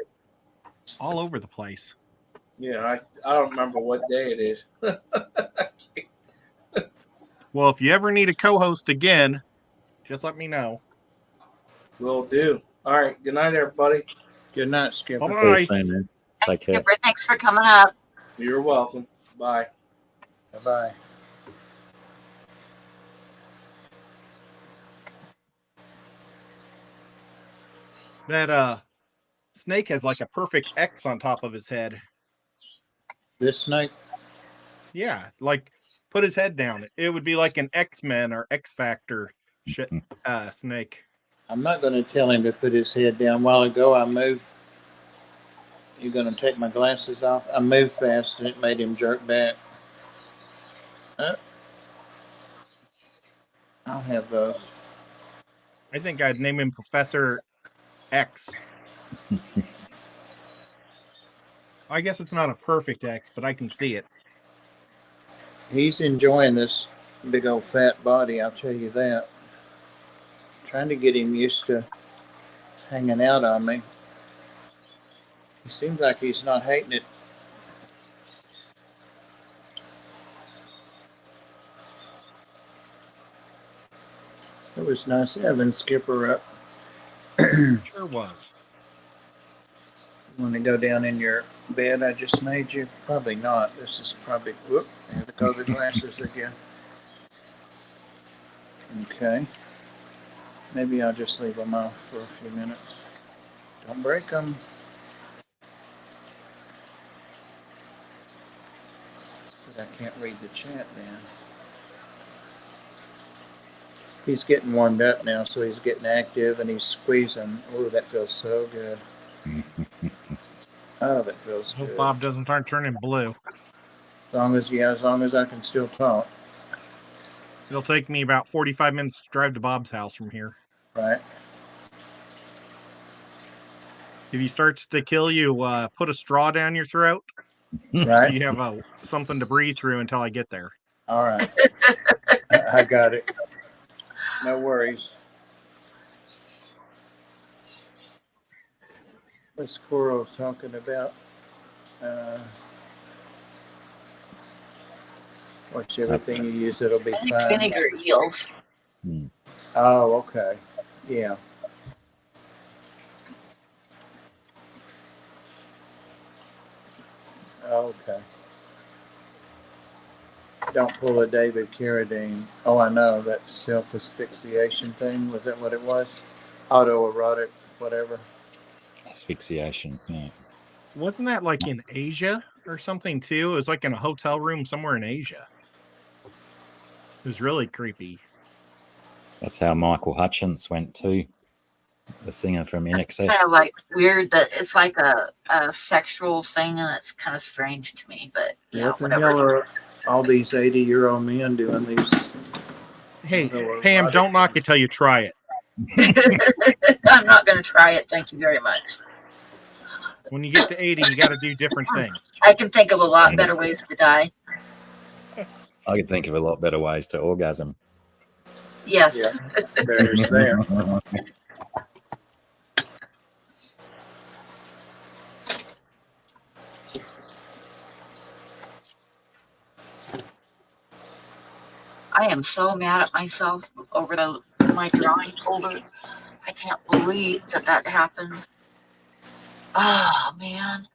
show. all over the place. Yeah, I don't remember what day it is. Well, if you ever need a co-host again, just let me know. Will do. All right. Good night, everybody. Good night, Skipper. Bye-bye. Cool, man. Take Thanks, care. Skipper. Thanks for coming up. You're welcome. Bye. Bye-bye. That snake has like a perfect X on top of his head. This snake? Yeah, like put his head down. It would be like an X-Men or X-Factor snake. I'm not going to tell him to put his head down. A while ago, I moved. You're going to take my glasses off? I moved fast and it made him jerk back. I'll have those. I think I'd name him Professor X. I guess it's not a perfect X, but I can see it. He's enjoying this big old fat body, I'll tell you that. Trying to get him used to hanging out on me. He seems like he's not hating it. It was nice having Skipper up. Sure was. Want to go down in your bed I just made you? Probably not. This is probably, whoop, there go the glasses again. Okay. Maybe I'll just leave them off for a few minutes. Don't break them. But I can't read the chat then. He's getting warmed up now, so he's getting active and he's squeezing. Oh, that feels so good. Oh, that feels I hope good. Bob doesn't start turning blue. As long as I can still talk. It'll take me about 45 minutes to drive to Bob's house from here. Right. If he starts to kill you, put a straw down your throat. So Right. you have something to breathe through until I get there. All right. I got it. No worries. What's Coral talking about? Watch everything you use, it'll be I think fine. vinegar eels. Oh, okay. Yeah. Okay. Don't pull a David Carradine. Oh, I know, that self-asphyxiation thing. Was that what it was? Autoerotic, whatever. Asphyxiation. Yeah. Wasn't that like in Asia or something too? It was like in a hotel room somewhere in Asia. It was really creepy. That's how Michael Hutchence went too. The singer from In Excess. Kind of like weird that it's like a sexual thing, and it's kind of strange to me. But yeah, What the whatever. hell are all these 80-year-old men doing these? Hey, autoerotic Pam, don't knock it till you try it. I'm not going to try it. Thank you very much. When you get to 80, you got to do different things. I can think of a lot better ways to die. I could think of a lot better ways to orgasm. Yes. Yeah, there's that. I am so mad at myself over my drawing folder. I can't believe that happened. Oh, man.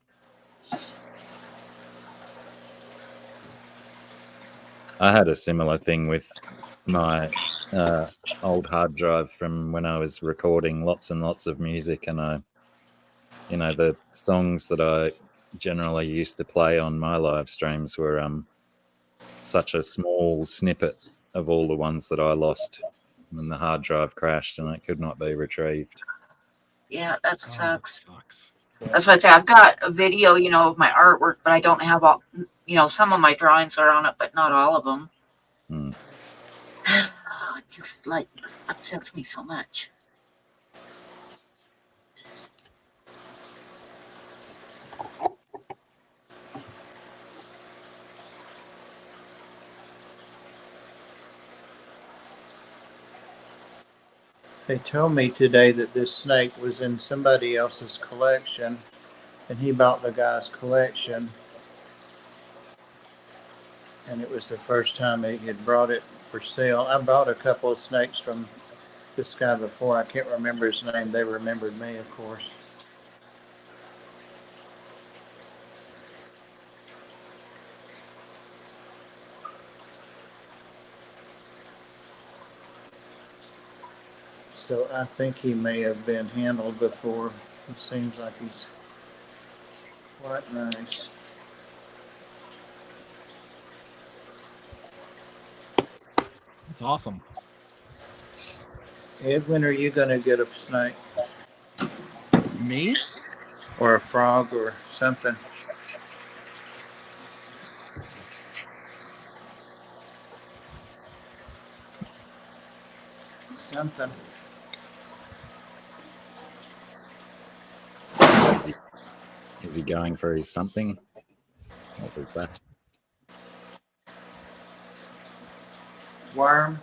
I had a similar thing with my old hard drive from when I was recording lots and lots of music, and the songs that I generally used to play on my live streams were such a small snippet of all the ones that I lost when the hard drive crashed and it could not be retrieved. Yeah, that sucks. Oh, that sucks. That's what I say. I've got a video, of my artwork, but I don't have all, some of my drawings are on it, but not all of them. It just upsets me so much. They told me today that this snake was in somebody else's collection, and he bought the guy's collection, and it was the first time he had brought it for sale. I bought a couple of snakes from this guy before. I can't remember his name. They remembered me, of course. So I think he may have been handled before. It seems like he's quite nice. It's awesome. When are you gonna get a snake Me? or a frog or something? Something. Is he going for his something? What was that? Worm?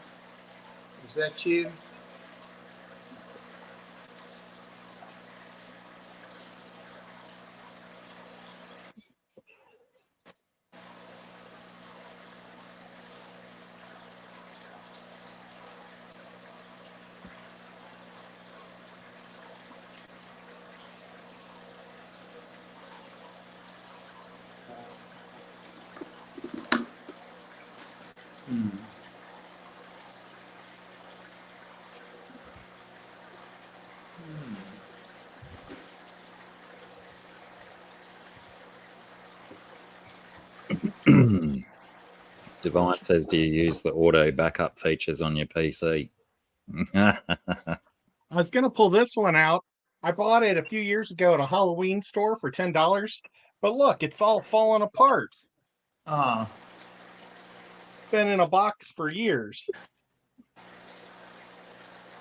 Is that you? Divine says, do you use the auto backup features on your PC? I was going to pull this one out. I bought it a few years ago at a Halloween store for $10. But look, it's all falling apart. Oh, Been in a box for years.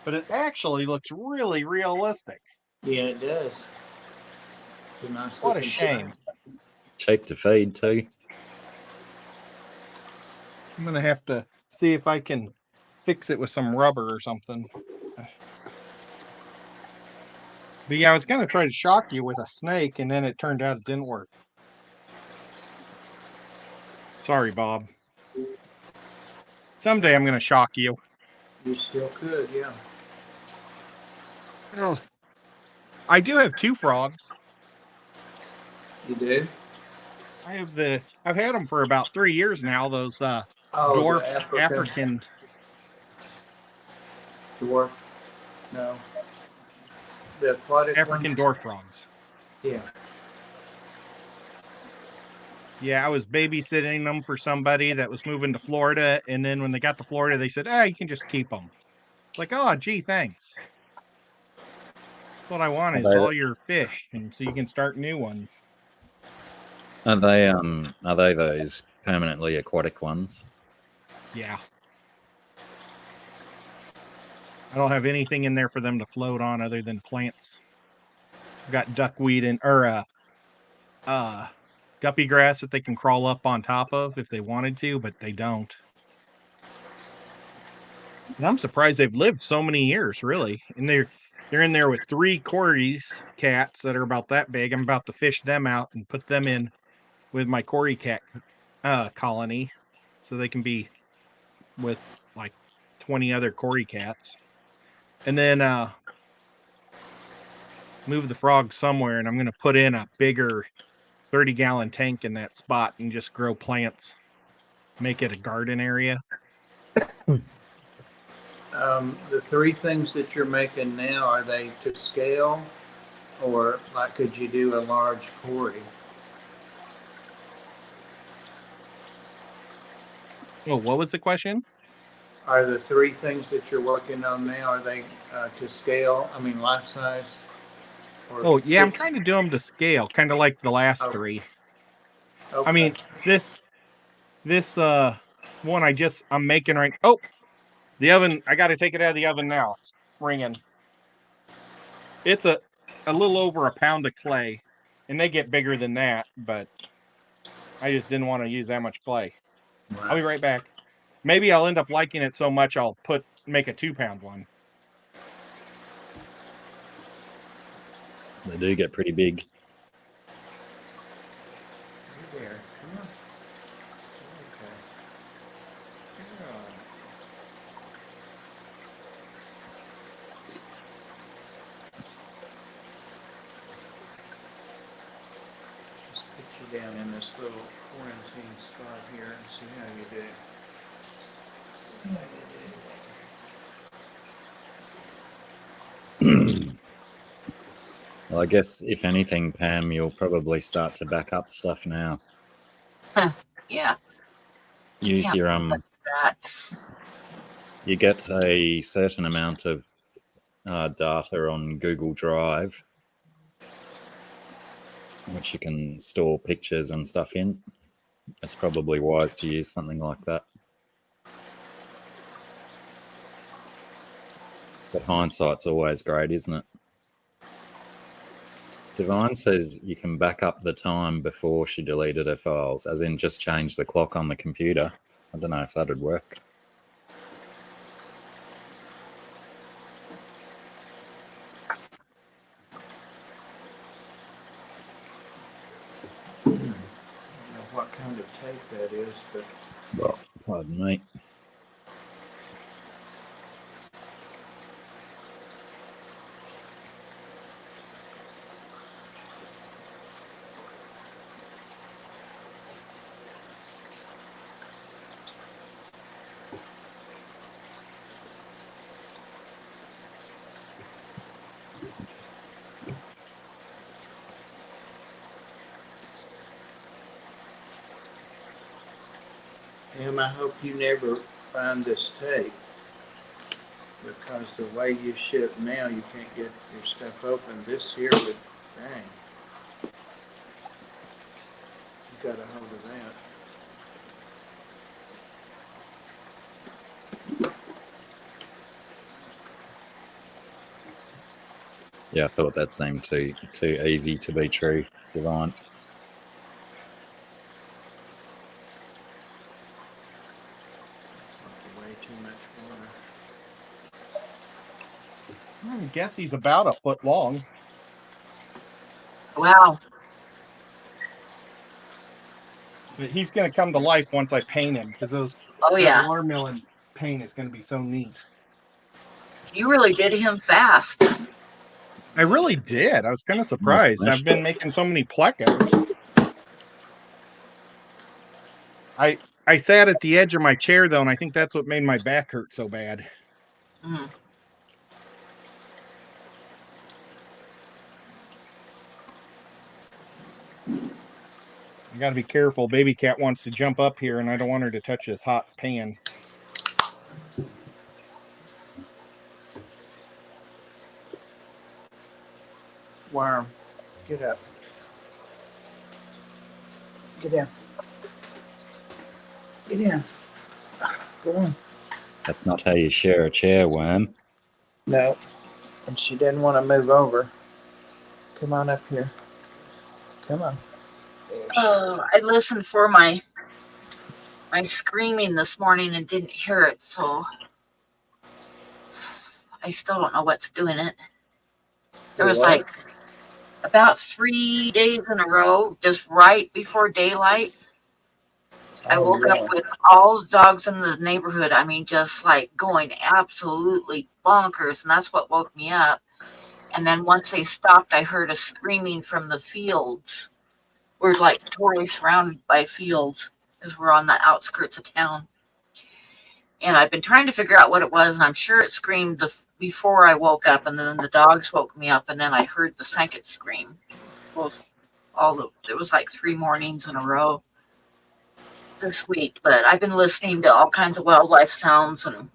But it actually looks really realistic. yeah, it does. It's a nice What a looking shame. Cheap to feed too. I'm going to have to see if I can fix it with some rubber or something. But yeah, I was going to try to shock you with a snake, and then it turned out it didn't work. Sorry, Bob. Someday I'm going to shock you. You still could, yeah. Oh, I do have 2 frogs. You did? I've had them for about 3 years now. Those dwarf the African. Dwarf? No. The aquatic African dwarf frogs. Yeah. Yeah, I was babysitting them for somebody that was moving to Florida, and then when they got to Florida, they said, you can just keep them. Like, oh, gee, thanks. That's what I want is all your fish, and so you can start new ones. Are they those permanently aquatic ones? Yeah. I don't have anything in there for them to float on other than plants. I've got duckweed or guppy grass that they can crawl up on top of if they wanted to, but they don't. And I'm surprised they've lived so many years, really. And they're in there with 3 Corey's cats that are about that big. I'm about to fish them out and put them in with my Corey cat colony, so they can be with like 20 other Corey cats. And then move the frog somewhere, and I'm going to put in a bigger 30-gallon tank in that spot and just grow plants. Make it a garden area. The 3 things that you're making now, are they to scale? Or like could you do a large Cory? Oh, what was the question? Are the 3 things that you're working on now, are they to scale? I mean, life size? Oh, yeah, I'm trying to do them to scale, kind of like the last 3. Okay. I mean, this one I'm making right. Oh, the oven! I got to take it out of the oven now. It's ringing. It's a little over a pound of clay, and they get bigger than that, but I just didn't want to use that much clay. Right. I'll be right back. Maybe I'll end up liking it so much I'll make a 2-pound one. They do get pretty big. There. Come on. Okay. Come on. Just put you down in this little quarantine spot here and see how you do. See how you do. Well, I guess if anything, Pam, you'll probably start to back up stuff now. Yeah. Use your that. You get a certain amount of data on Google Drive, which you can store pictures and stuff in. It's probably wise to use something like that. But hindsight's always great, isn't it? Divine says you can back up the time before she deleted her files, as in just change the clock on the computer. I don't know if that'd work. I don't know what kind of tape that is, but Well, pardon me. Em, I hope you never find this tape, because the way you ship now, you can't get your stuff open. This here would, dang. You got a hold of that. Yeah, I thought that seemed too easy to be true, Divine. Way too much water. I guess he's about a foot long. Wow. But he's going to come to life once I paint him, because Oh, that yeah. watermelon paint is going to be so neat. You really did him fast. I really did. I was kind of surprised. I've been making so many plecos. I sat at the edge of my chair, though, and I think that's what made my back hurt so bad. Mm. You got to be careful. Baby cat wants to jump up here, and I don't want her to touch this hot pan. Worm, get up. Get down. Get down. Go on. That's not how you share a chair, Worm. No. And she didn't want to move over. Come on up here. Come on. Oh, I listened for my screaming this morning and didn't hear it, so I still don't know what's doing it. There was like about 3 days in a row, just right before daylight. I woke up with all the dogs in the neighborhood. I mean, just like going absolutely bonkers, and that's what woke me up. And then once they stopped, I heard a screaming from the fields. We're like totally surrounded by fields because we're on the outskirts of town. And I've been trying to figure out what it was, and I'm sure it screamed before I woke up, and then the dogs woke me up, and then I heard the second scream. It was like 3 mornings in a row this week, but I've been listening to all kinds of wildlife sounds, and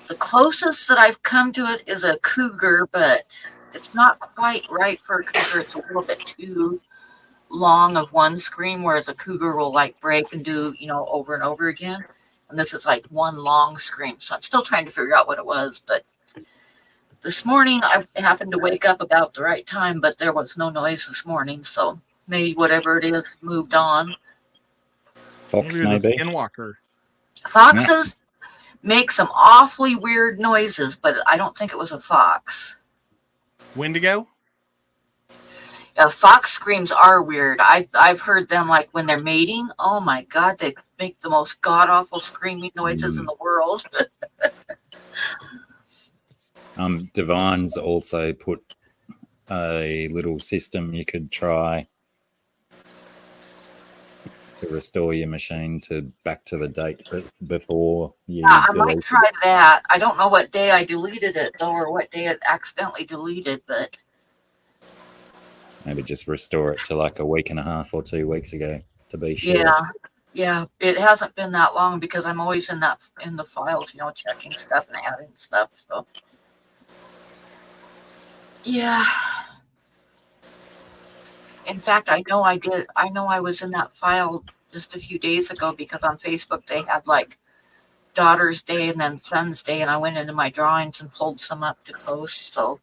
the closest that I've come to it is a cougar, but it's not quite right for a cougar. It's a little bit too long of one scream, whereas a cougar will like break and do, over and over again. And this is like one long scream. So I'm still trying to figure out what it was. But this morning I happened to wake up about the right time, but there was no noise this morning. So maybe whatever it is moved on. Fox, Maybe the maybe. skinwalker. Foxes make some awfully weird noises, but I don't think it was a fox. Wendigo? Fox screams are weird. I've heard them like when they're mating. Oh my God, they make the most god awful screaming noises in the world. Divine's also put a little system you could try to restore your machine back to the date before you I delete might try that. I don't know what day I deleted it though, or what day it accidentally deleted, but maybe just restore it to like a week and a half or 2 weeks ago to be sure. Yeah. It hasn't been that long because I'm always in the files, checking stuff and adding stuff. So Yeah. In fact, I know I did. I know I was in that file just a few days ago because on Facebook they had like Daughter's Day and then Son's Day, and I went into my drawings and pulled some up to post. So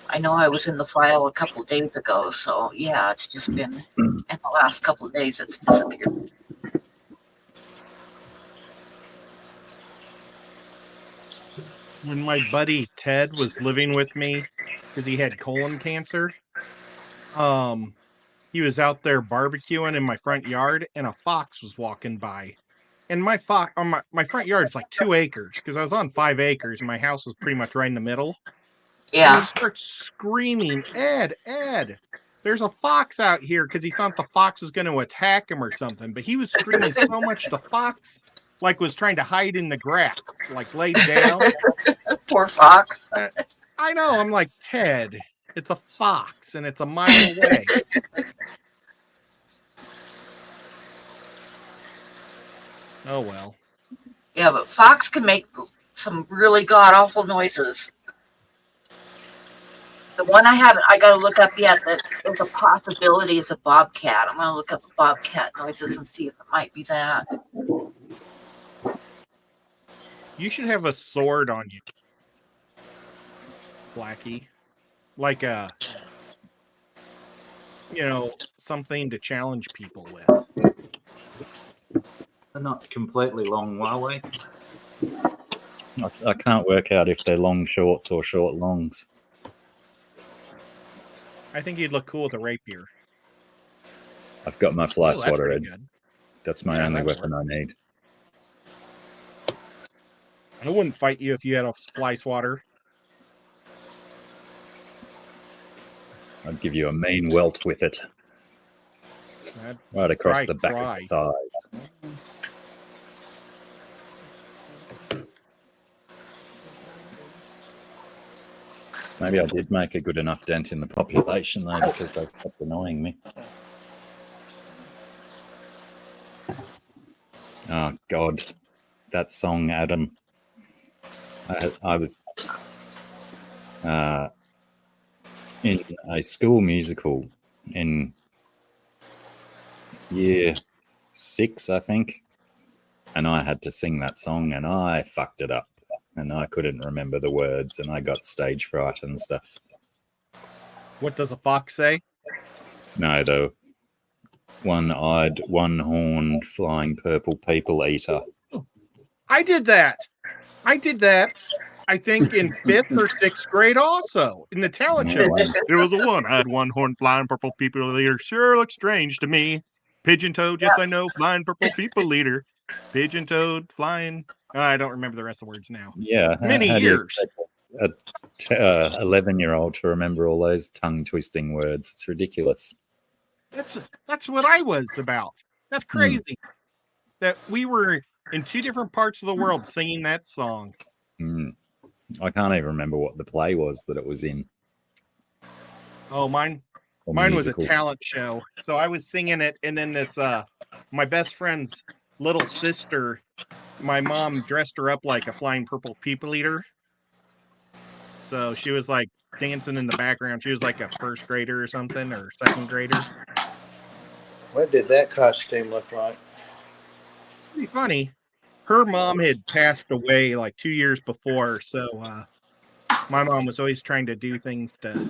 I know I was in the file a couple days ago. So yeah, it's just been in the last couple of days it's disappeared. When my buddy Ted was living with me because he had colon cancer, he was out there barbecuing in my front yard and a fox was walking by. And my fox on my front yard is like 2 acres because I was on 5 acres and my house was pretty much right in the middle. And Yeah. he starts screaming, Ed, there's a fox out here, because he thought the fox was going to attack him or something. But he was screaming so much the fox like was trying to hide in the grass, like laid down. Poor fox. I know. I'm like, Ted, it's a fox and it's a mile away. Oh well. Yeah, but fox can make some really god awful noises. The one I got to look up yet. That there's a possibility is a bobcat. I'm gonna look up bobcat noises and see if it might be that. You should have a sword on you, Blackie, like something to challenge people with. They're not completely long, Huawei. I can't work out if they're long shorts or short longs. I think you'd look cool with a rapier. I've got my fly swatter, Ed. Good. That's my only weapon I need. I wouldn't fight you if you had a fly swatter. I'd give you a mean welt with it. Right across the back of the thighs. Maybe I did make a good enough dent in the population, though, because they kept annoying me. Oh, God. That song, Adam. I was in a school musical in year 6, I think, and I had to sing that song, and I fucked it up. And I couldn't remember the words, and I got stage fright and stuff. What does a fox say? No, the one-eyed, one-horned, flying purple people eater. I did that. I think in 5th or 6th grade also. In the talent show. It was a one-eyed, one-horned, flying purple people eater. Sure looks strange to me. Pigeon-toed, yes I know, flying purple people eater. Pigeon-toed, flying... I don't remember the rest of the words now. Yeah. Many years. A 11-year-old to remember all those tongue-twisting words. It's ridiculous. That's what I was about. That's crazy. That we were in 2 different parts of the world singing that song. I can't even remember what the play was that it was in. Oh, mine was a talent show. So I was singing it, and then this my best friend's little sister, my mom dressed her up like a flying purple people eater. So she was like dancing in the background. She was like a 1st grader or something, or 2nd grader. What did that costume look like? Pretty funny. Her mom had passed away like 2 years before, so my mom was always trying to do things to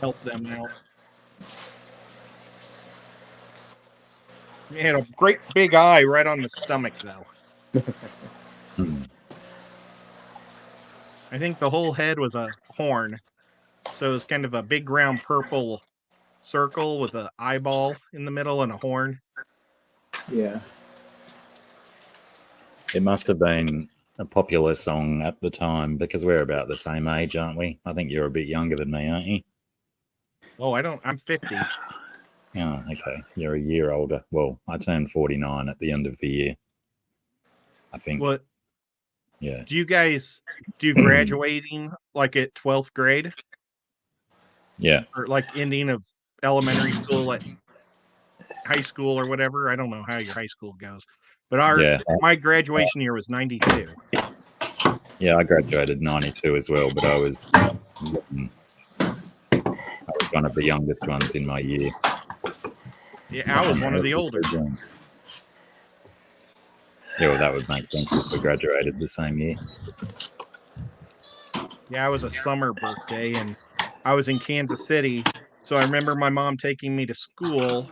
help them out. He had a great big eye right on the stomach, though. I think the whole head was a horn. So it was kind of a big round purple circle with an eyeball in the middle and a horn. Yeah. It must have been a popular song at the time because we're about the same age, aren't we? I think you're a bit younger than me, aren't you? Oh, I'm 50. Oh, okay. You're a year older. Well, I turned 49 at the end of the year, I think. What? Yeah. Do you guys do graduating like at 12th grade? Yeah. Or like ending of elementary school at high school or whatever? I don't know how your high school goes. But my graduation year was 92. Yeah, I graduated 92 as well, but I was one of the youngest ones in my year. Yeah, I was one of the older. Yeah, well, that would make sense if we graduated the same year. Yeah, it was a summer birthday, and I was in Kansas City. So I remember my mom taking me to school,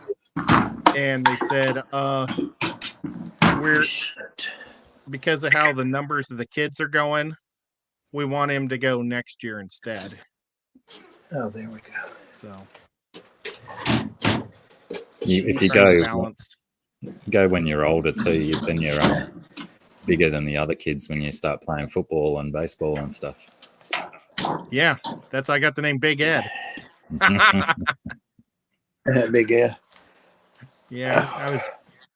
and they said, we're because of how the numbers of the kids are going, we want him to go next year instead. Oh, there we go. So If you trying to balance. go when you're older too, then you're bigger than the other kids when you start playing football and baseball and stuff. Yeah, that's how I got the name Big Ed. Big Ed. Yeah, I was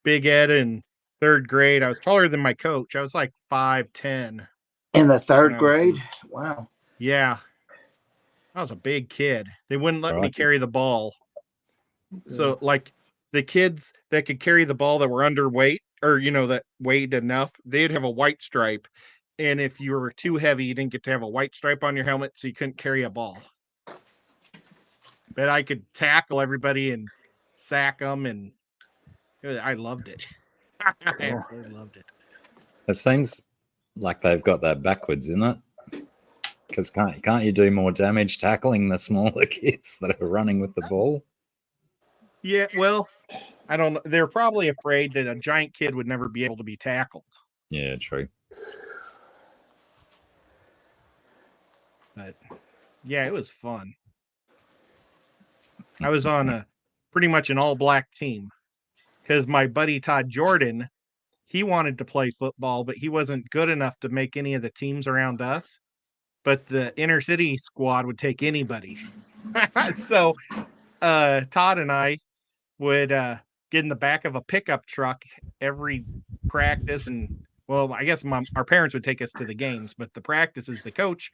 Big Ed in third grade. I was taller than my coach. I was like 5'10". In the third grade? Wow. Yeah. I was a big kid. They wouldn't let me carry the ball. So like the kids that could carry the ball that were underweight or, that weighed enough, they'd have a white stripe. And if you were too heavy, you didn't get to have a white stripe on your helmet, so you couldn't carry a ball. But I could tackle everybody and sack them, and I loved it. I absolutely loved it. It seems like they've got that backwards, isn't it? Because can't you do more damage tackling the smaller kids that are running with the ball? Yeah, well, I don't know. They're probably afraid that a giant kid would never be able to be tackled. Yeah, true. But yeah, it was fun. I was on pretty much an all-black team because my buddy Todd Jordan, he wanted to play football, but he wasn't good enough to make any of the teams around us. But the inner city squad would take anybody. So Todd and I would get in the back of a pickup truck every practice. And well, I guess our parents would take us to the games, but the practices, the coach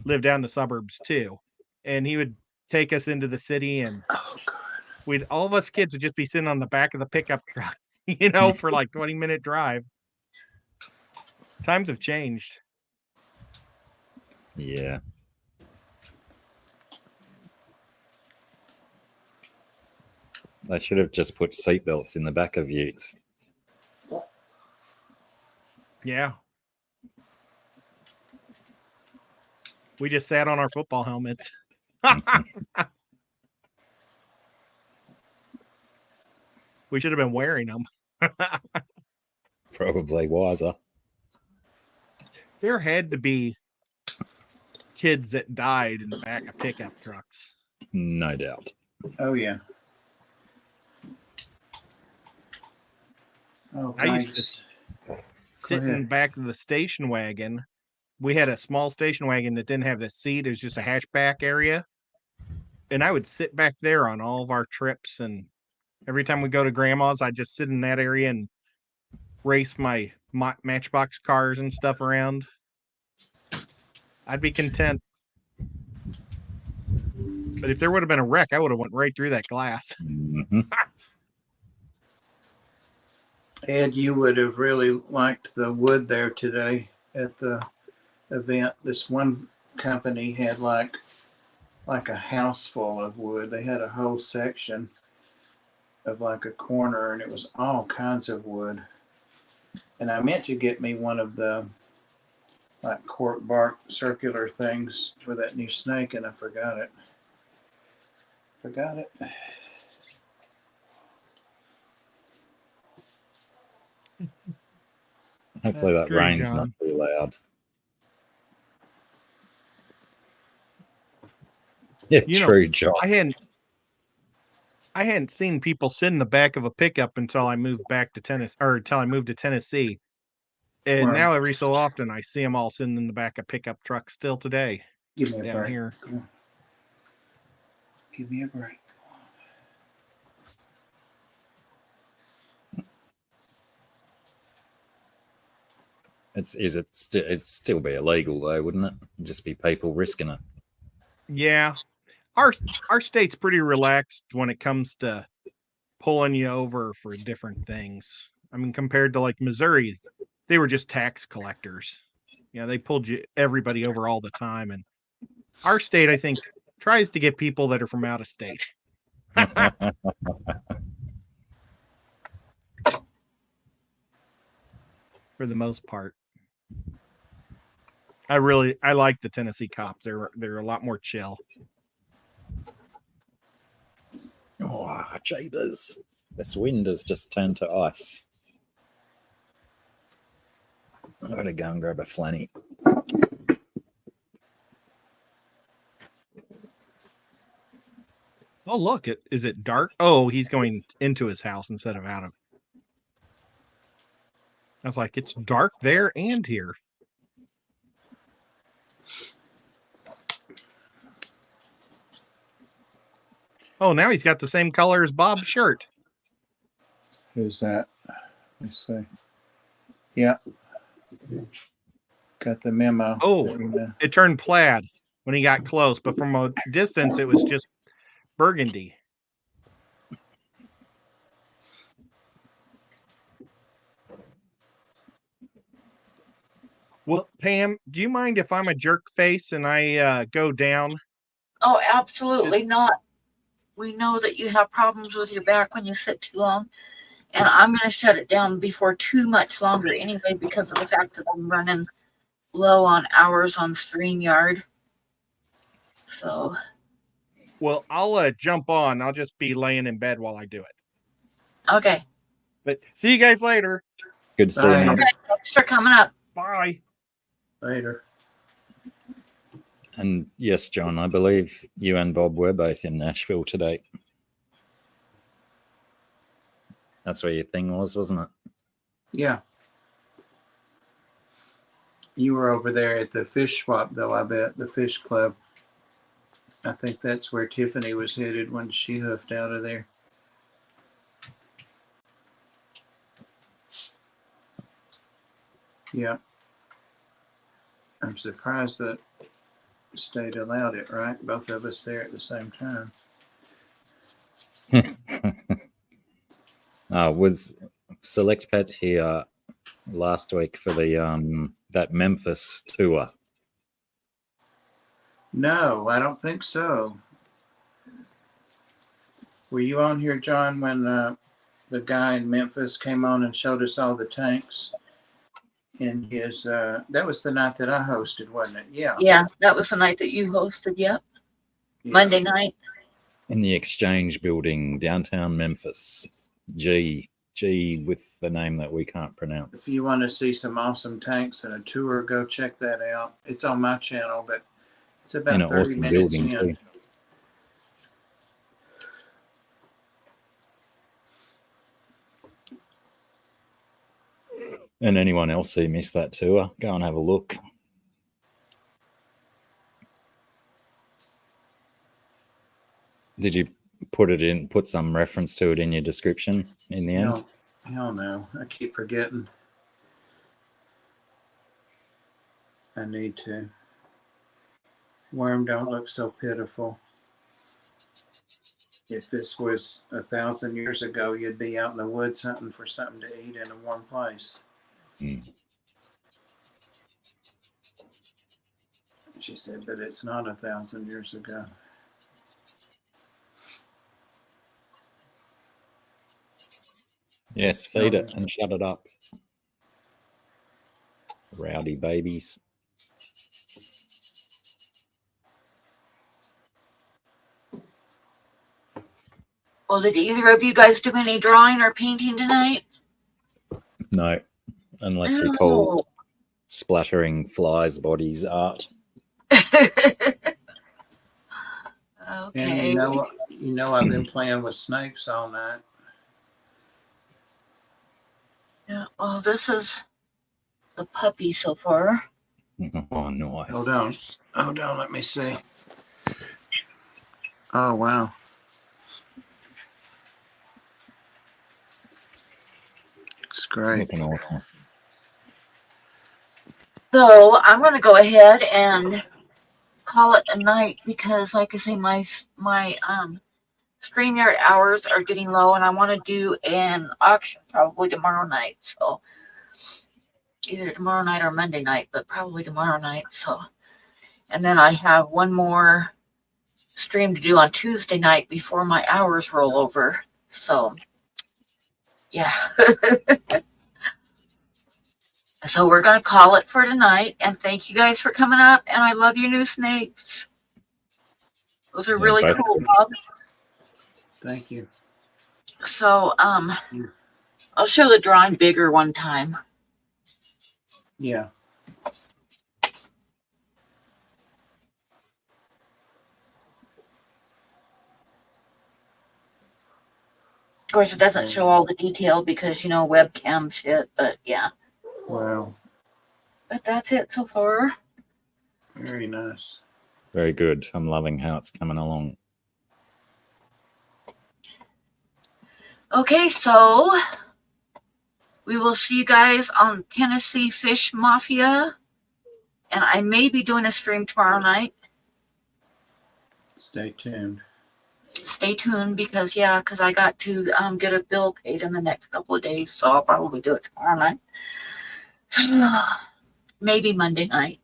lived down the suburbs too. And he would take us into the city, and all of us kids would just be sitting on the back of the pickup truck, for like 20-minute drive. Times have changed. Yeah. They should have just put seatbelts in the back of utes. Yeah. We just sat on our football helmets. We should have been wearing them. Probably wiser. There had to be kids that died in the back of pickup trucks. No doubt. Oh, yeah. Oh, I used to sit in the back of the station wagon. We had a small station wagon that didn't have the seat. It was just a hatchback area. And I would sit back there on all of our trips. And every time we go to grandma's, I'd just sit in that area and race my Matchbox cars and stuff around. I'd be content. But if there would have been a wreck, I would have went right through that glass. Mm-hmm. Ed, you would have really liked the wood there today at the event. This one company had like a house full of wood. They had a whole section of like a corner, and it was all kinds of wood. And I meant to get me one of the like cork bark circular things for that new snake, and I forgot it. Hopefully That's that true, rain's John. not too loud. Yeah, true, John. I hadn't seen people sit in the back of a pickup until I moved back to Tennessee, or until I moved to Tennessee. And now every so often I see them all sitting in the back of pickup trucks still today. Give me a down break. Here. Give me a break. It'd still be illegal though, wouldn't it? It'd just be people risking it. Yeah. Our state's pretty relaxed when it comes to pulling you over for different things. I mean, compared to like Missouri, they were just tax collectors. They pulled everybody over all the time. And our state, I think, tries to get people that are from out of state. For the most part. I like the Tennessee cops. They're a lot more chill. Oh, Jabers. This wind has just turned to ice. I gotta go and grab a flanny. Oh, look, is it dark? Oh, he's going into his house instead of out of it. I was like, it's dark there and here. Oh, now he's got the same color as Bob's shirt. Who's that? Let's see. Yeah. Got the memo. Oh, it turned plaid when he got close, but from a distance, it was just burgundy. Well, Pam, do you mind if I'm a jerk face and I go down? Oh, absolutely not. We know that you have problems with your back when you sit too long. And I'm going to shut it down before too much longer anyway, because of the fact that I'm running low on hours on StreamYard. So. Well, I'll jump on. I'll just be laying in bed while I do it. Okay. But see you guys later. Good to see you. Okay, thanks for coming up. Bye. Later. And yes, John, I believe you and Bob were both in Nashville today. That's where your thing was, wasn't it? Yeah. You were over there at the fish swap, though, I bet, the fish club. I think that's where Tiffany was headed when she hoofed out of there. Yeah. I'm surprised that state allowed it, right? Both of us there at the same time. Was Select Pet here last week for the that Memphis tour? No, I don't think so. Were you on here, John, when the guy in Memphis came on and showed us all the tanks in his, that was the night that I hosted, wasn't it? Yeah. Yeah, that was the night that you hosted. Yep. Yeah. Monday night. In the Exchange Building, downtown Memphis. G with the name that we can't pronounce. If you want to see some awesome tanks and a tour, go check that out. It's on my channel, but it's about In an 30 awesome minutes building in. too. And anyone else who missed that tour, go and have a look. Did you put some reference to it in your description in the end? No, hell no. I keep forgetting. I need to. Worm don't look so pitiful. If this was 1,000 years ago, you'd be out in the woods hunting for something to eat in a warm place. She said, but it's not 1,000 years ago. Yes, feed it and shut it up. Rowdy babies. Well, did either of you guys do any drawing or painting tonight? No, unless you call splattering flies' bodies art. Okay. And you know, I've been playing with snakes all night. Yeah. Well, this is the puppy so far. Oh, nice. Hold on. Let me see. Oh, wow. It's great. Looking awesome. So I'm going to go ahead and call it a night because, like I say, my StreamYard hours are getting low, and I want to do an auction probably tomorrow night. So either tomorrow night or Monday night, but probably tomorrow night. So, and then I have one more stream to do on Tuesday night before my hours roll over. So, yeah. So we're going to call it for tonight. And thank you guys for coming up. And I love your new snakes. Those are really both cool, good. Bob. Thank you. So, I'll show the drawing bigger one time. Yeah. Of course, it doesn't show all the detail because, you know, webcam shit, but yeah. Wow. But that's it so far. Very nice. Very good. I'm loving how it's coming along. Okay, so we will see you guys on Tennessee Fish Mafia. And I may be doing a stream tomorrow night. Stay tuned. Stay tuned because I got to get a bill paid in the next couple of days. So I'll probably do it tomorrow night. Maybe Monday night.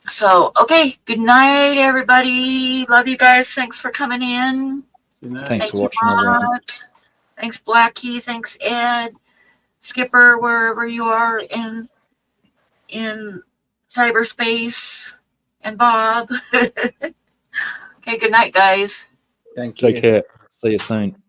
So, okay. Good night, everybody. Love you guys. Thanks for coming in. Good night. Thanks Thank for you, watching, everyone. Bob. Thanks, Blackie. Thanks, Ed. Skipper, wherever you are in cyberspace. And Bob. Okay, good night, guys. Thank you. Take care. See you soon.